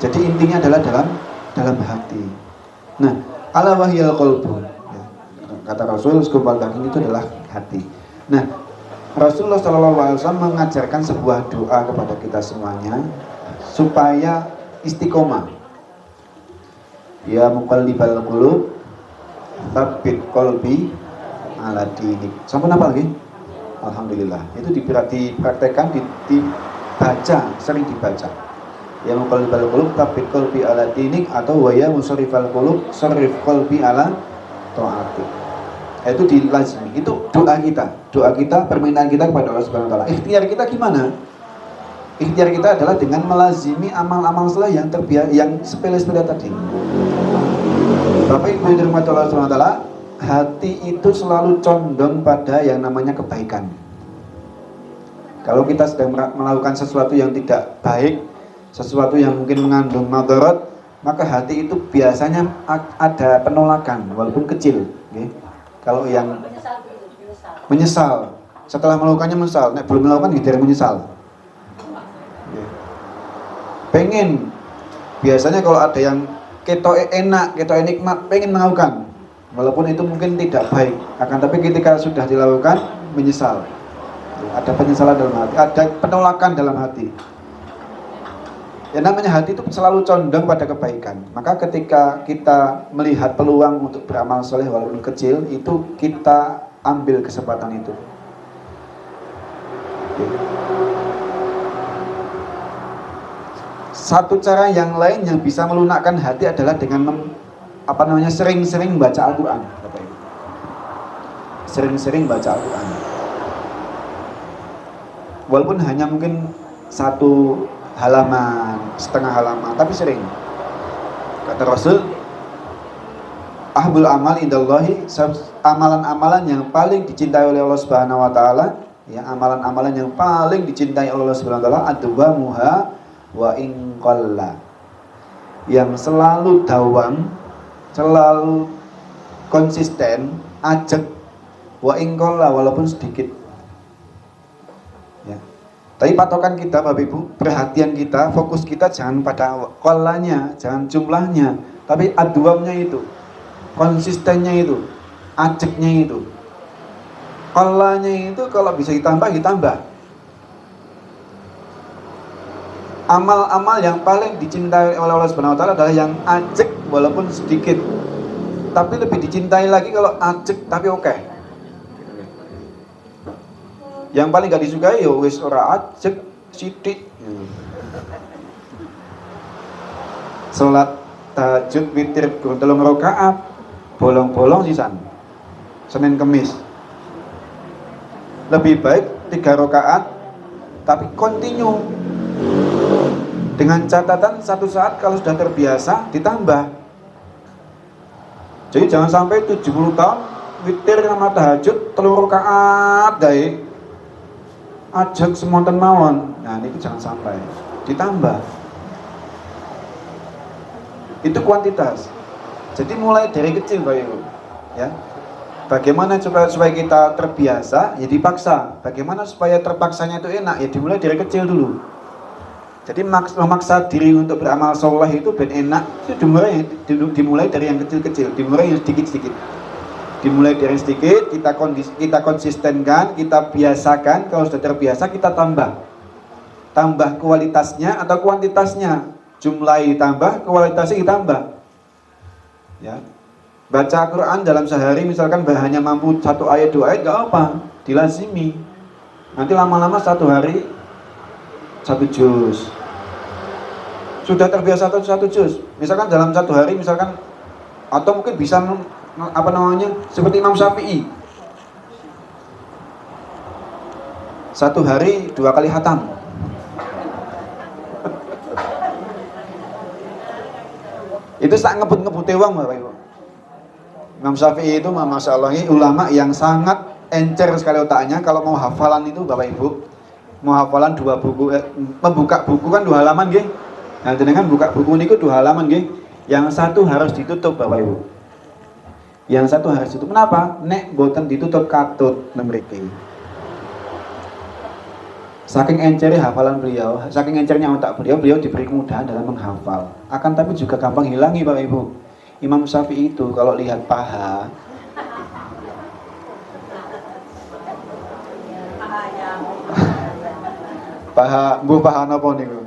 Jadi intinya adalah dalam hati. Nah, ala wahyal qalbu. Kata Rasul, segumpal daging itu adalah hati. Nah, Rasulullah SAW mengajarkan sebuah doa kepada kita semuanya supaya istiqomah. Ya muqallibal qulub, tsabbit qalbi ala dinik. Sampun apa lagi? Alhamdulillah. Itu dipraktekkan, dibaca, sering dibaca. Ya muqallibal qulub, tsabbit qalbi ala dinik, atau wa ya musarrifal qulub, sarrif qalbi ala taatik. Itu dilazimi. Itu doa kita, permintaan kita kepada Allah Subhanahu wa taala. Ikhtiar kita gimana? Ikhtiar kita adalah dengan melazimi amal-amal saleh yang sepele-sepele tadi. Bapak Ibu yang dirahmati Allah Subhanahu wa taala, hati itu selalu condong pada yang namanya kebaikan. Kalau kita sedang melakukan sesuatu yang tidak baik, sesuatu yang mungkin mengandung madarat, maka hati itu biasanya ada penolakan walaupun kecil, okay? Kalau yang menyesal, setelah melakukannya menyesal, nek belum melakukan tidak menyesal. Okay. Pengen, biasanya kalau ada yang ketoke enak, ketoke nikmat, pengen melakukan, walaupun itu mungkin tidak baik, akan tapi ketika sudah dilakukan menyesal. Ada penyesalan dalam hati, ada penolakan dalam hati. Ya namanya hati itu selalu condong pada kebaikan. Maka ketika kita melihat peluang untuk beramal soleh walaupun kecil, itu kita ambil kesempatan itu. Satu cara yang lain yang bisa melunakkan hati adalah dengan sering-sering baca Al-Quran. Sering-sering baca Al-Quran. Walaupun hanya mungkin satu halaman, setengah halaman, tapi sering. Kata Rasul, ahbul amal indallahi, amalan-amalan yang paling dicintai oleh Allah Subhanahu wa taala, ya, amalan-amalan yang paling dicintai oleh Allah Subhanahu wa taala, adwamuha wa in qalla. Yang selalu dawam, selalu konsisten, ajak, wa in qalla, walaupun sedikit. Ya. Tapi patokan kita Bapak Ibu, perhatian kita, fokus kita jangan pada qallanya, jangan jumlahnya, tapi adwamnya itu, konsistennya itu, ajaknya itu. Qallanya itu kalau bisa ditambah. Amal-amal yang paling dicintai oleh Allah Subhanahu wa taala adalah yang ajak walaupun sedikit. Tapi lebih dicintai lagi kalau ajak tapi oke. Yang paling gak disukai ya wis ora ajak sithik. Salat tahajud witir kurang 3 rakaat, bolong-bolong sisan. Senin Kemis. Lebih baik 3 rakaat tapi continue. Dengan catatan satu saat kalau sudah terbiasa ditambah. Jadi jangan sampai 70 tahun witir sama tahajud 3 rakaat dae. Ajak semonten mawon. Nah, ini jangan sampai. Ditambah. Itu kuantitas. Jadi mulai dari kecil Bapak Ibu. Ya. Bagaimana supaya kita terbiasa? Ya dipaksa. Bagaimana supaya terpaksanya itu enak? Ya dimulai dari kecil dulu. Jadi memaksa diri untuk beramal soleh itu ben enak, itu dimulai dari yang kecil-kecil, dimulai yang sedikit-sedikit. Dimulai dari sedikit, kita konsistenkan, kita biasakan. Kalau sudah terbiasa kita tambah kualitasnya atau kuantitasnya. Jumlah ditambah, kualitasnya ditambah. Ya. Baca Quran dalam sehari misalkan hanya mampu 1 ayat 2 ayat, gak apa, dilazimi. Nanti lama-lama 1 hari 1 juz. Sudah terbiasa 1 juz. Misalkan dalam 1 hari misalkan, atau mungkin bisa seperti Imam Syafi'i, 1 hari 2 kali khatam. Itu sak ngebut-ngebute wong Bapak Ibu. Imam Syafi'i itu Masya Allah, ini ulama yang sangat encer sekali otaknya. Kalau mau hafalan itu Bapak Ibu, mau hafalan 2 buku, membuka buku kan 2 halaman nggih. Nah, dengan buka buku niku 2 halaman nggih. Yang 1 harus ditutup Bapak Ibu. Yang 1 harus ditutup. Kenapa? Nek boten ditutup katut nemriki. Saking encernya hafalan beliau, saking encernya otak beliau diberi kemudahan dalam menghafal. Akan tapi juga gampang hilangi Bapak Ibu. Imam Syafi'i itu kalau lihat paha, paha napa niku?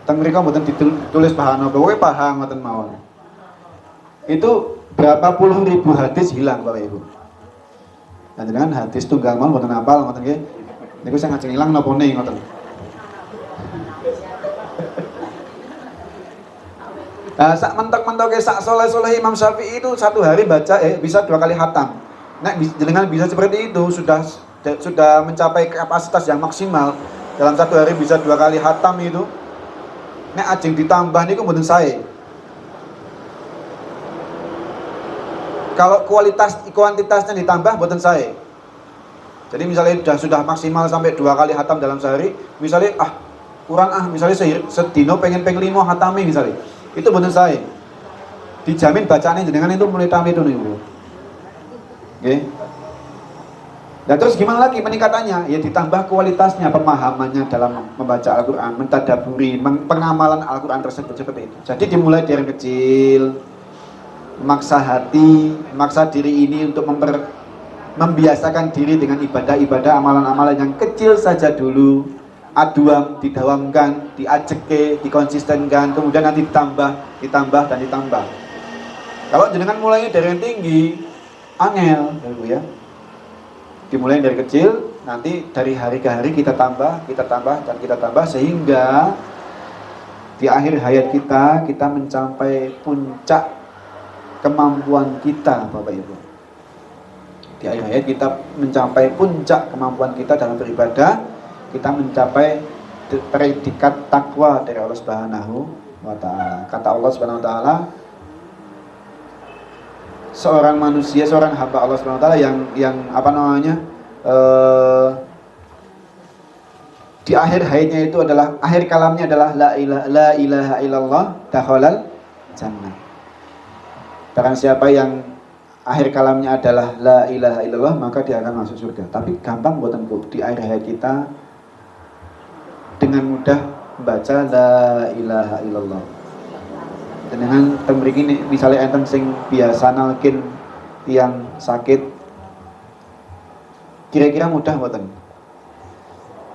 Teng mriku mboten ditulis paha napa, kowe paha ngoten mawon. Itu berapa puluh ribu hadis hilang Bapak Ibu. Nah, dengan hadis tunggal mawon mboten hafal ngoten nggih. Niku sing ngajeng ilang napane ngoten. Nah, sak mentok-mentoke sak soleh-soleh Imam Syafi'i itu 1 hari baca bisa 2 kali khatam. Nek jenengan bisa seperti itu sudah mencapai kapasitas yang maksimal. Dalam 1 hari bisa 2 kali khatam itu. Nek ajeng ditambah niku mboten sae. Kalau kuantitasnya ditambah mboten sae. Jadi misalnya sudah maksimal sampai 2 kali khatam dalam sehari, misalnya kurang misalnya sedino pengen 5 khatame misalnya. Itu mboten sae. Dijamin bacaannya jenengan itu mulai tamat itu niku. Nggih. Dan terus gimana lagi peningkatannya? Ya ditambah kualitasnya, pemahamannya dalam membaca Al-Qur'an, mentadaburi, pengamalan Al-Qur'an tersebut seperti itu. Jadi dimulai dari kecil, maksa hati, maksa diri ini untuk membiasakan diri dengan ibadah-ibadah, amalan-amalan yang kecil saja dulu, aduam, didawamkan, diajeke, dikonsistenkan, kemudian nanti ditambah dan ditambah. Kalau jenengan mulainya dari yang tinggi, angel, ya. Dimulai dari kecil, nanti dari hari ke hari kita tambah dan kita tambah sehingga di akhir hayat kita mencapai puncak kemampuan kita, Bapak Ibu. Di akhir hayat kita mencapai puncak kemampuan kita dalam beribadah, kita mencapai predikat takwa dari Allah Subhanahu wa taala. Kata Allah Subhanahu wa taala, seorang manusia, seorang hamba Allah Subhanahu wa taala yang di akhir hayatnya itu adalah, akhir kalamnya adalah la ilaha illallah dakhalal jannah. Barang siapa yang akhir kalamnya adalah la ilaha illallah, maka dia akan masuk surga. Tapi gampang mboten Bu, di akhir hayat kita dengan mudah membaca la ilaha illallah. Dengan temriki ini misalnya enten sing biasa nalkin yang sakit, kira-kira mudah mboten?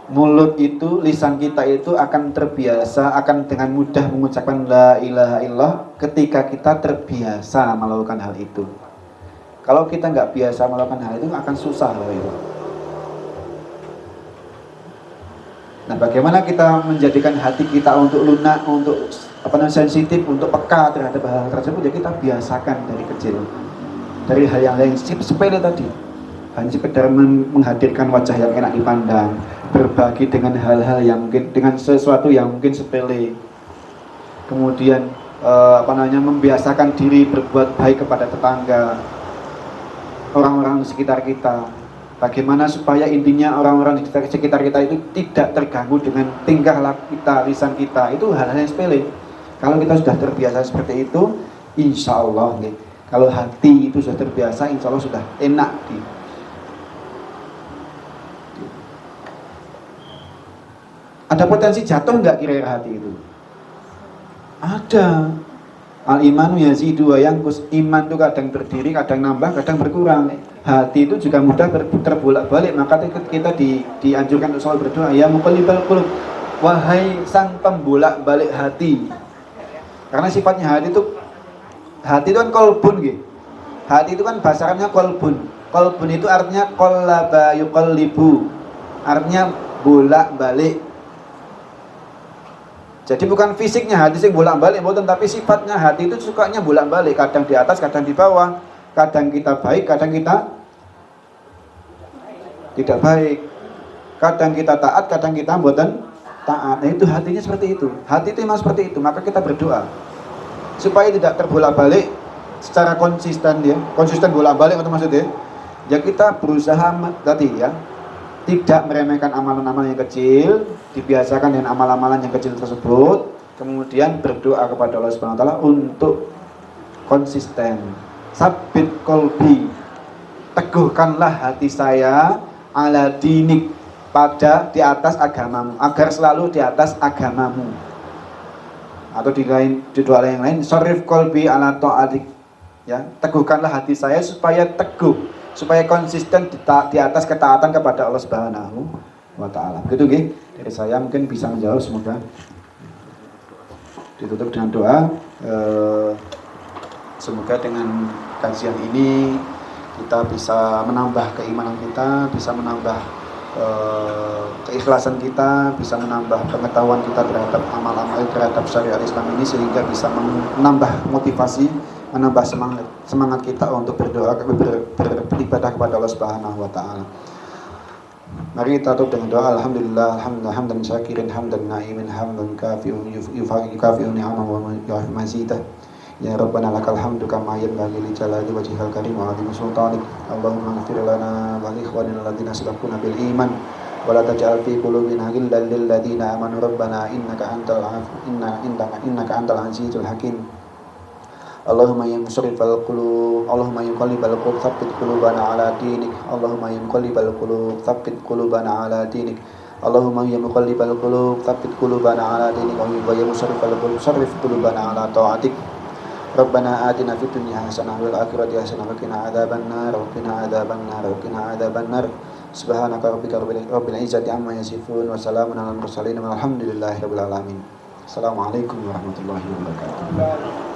Mulut itu, lisan kita itu akan terbiasa, akan dengan mudah mengucapkan la ilaha illallah ketika kita terbiasa melakukan hal itu. Kalau kita nggak biasa melakukan hal itu akan susah loh itu. Nah, bagaimana kita menjadikan hati kita untuk lunak, untuk sensitif, untuk peka terhadap hal tersebut? Ya kita biasakan dari kecil, dari hal yang sepele tadi, hanya sekedar menghadirkan wajah yang enak dipandang, berbagi dengan hal-hal yang mungkin, dengan sesuatu yang mungkin sepele, kemudian membiasakan diri berbuat baik kepada tetangga, orang-orang di sekitar kita. Bagaimana supaya intinya orang-orang di sekitar kita itu tidak terganggu dengan tingkah laku kita, lisan kita. Itu hal-hal yang sepele. Kalau kita sudah terbiasa seperti itu, insya Allah nih, kalau hati itu sudah terbiasa, insya Allah sudah enak. Ada potensi jatuh nggak kira-kira hati itu? Ada. Al imanu yazidu wa yanqus. Iman itu kadang berdiri, kadang nambah, kadang berkurang. Hati itu juga mudah terbolak-balik. Maka kita dianjurkan untuk selalu berdoa, ya muqallibal qulub, wahai sang pembolak-balik hati. Karena sifatnya hati itu kan qalbun gitu. Hati itu kan bahasa Arabnya qalbun. Qalbun itu artinya qallaba yuqallibu. Artinya bolak-balik. Jadi bukan fisiknya hati sing bolak-balik, tapi sifatnya hati itu sukanya bolak-balik, kadang di atas, kadang di bawah, kadang kita baik, kadang kita tidak baik, kadang kita taat, kadang kita mboten taat. Nah, itu hatinya seperti itu. Hati itu memang seperti itu. Maka kita berdoa supaya tidak terbolak-balik secara konsisten dia. Konsisten bolak-balik itu maksudnya. Ya kita berusaha tadi ya, tidak meremehkan amalan-amalan yang kecil, dibiasakan dengan amalan-amalan yang kecil tersebut, kemudian berdoa kepada Allah Subhanahu wa taala untuk konsisten. Sabit qalbi, teguhkanlah hati saya ala dinik, pada di atas agamamu, agar selalu di atas agamamu. Atau di doa yang lain, syarif qalbi ala ta'atik, ya, teguhkanlah hati saya supaya teguh, supaya konsisten di atas ketaatan kepada Allah Subhanahu wa taala. Begitu nggih. Dari saya mungkin bisa menjawab, semoga ditutup dengan doa. Semoga dengan kajian ini kita bisa menambah keimanan kita, bisa menambah keikhlasan kita, bisa menambah pengetahuan kita terhadap amal-amal, terhadap syariat Islam ini, sehingga bisa menambah motivasi, menambah semangat kita untuk berdoa, beribadah kepada Allah Subhanahu wa taala. Mari kita tutup dengan doa. Alhamdulillah, hamdan syakirin, hamdan na'imin, hamdan kafi'un yukafi'u ni'amahu wa yu'afi mazidah. Ya Rabbana lakal hamdu kama yanbaghi li jalali wajhikal karim wa 'azimi sultanik. Allahumma ighfir lana wa li ikhwanina alladziina sabaquna bil iman wa la taj'al fi qulubina ghillan lil ladziina amanu rabbana innaka antal azizul hakim. Allahumma ya musyrifal qulub, Allahumma ya muqallibal qulub, tsabbit qulubana ala dinik. Allahumma ya muqallibal qulub, tsabbit qulubana ala dinik. Allahumma ya muqallibal qulub, tsabbit qulubana ala dinik. Wa ya musyrifal qulub, sarrif qulubana ala ta'atik. Rabbana atina fid dunya hasanah wal akhirati hasanah wa qina adzabannar wa qina adzabannar wa qina adzabannar. Subhanaka rabbika rabbil izzati amma yasifun wa salamun alal mursalin walhamdulillahi rabbil alamin. Assalamualaikum warahmatullahi wabarakatuh.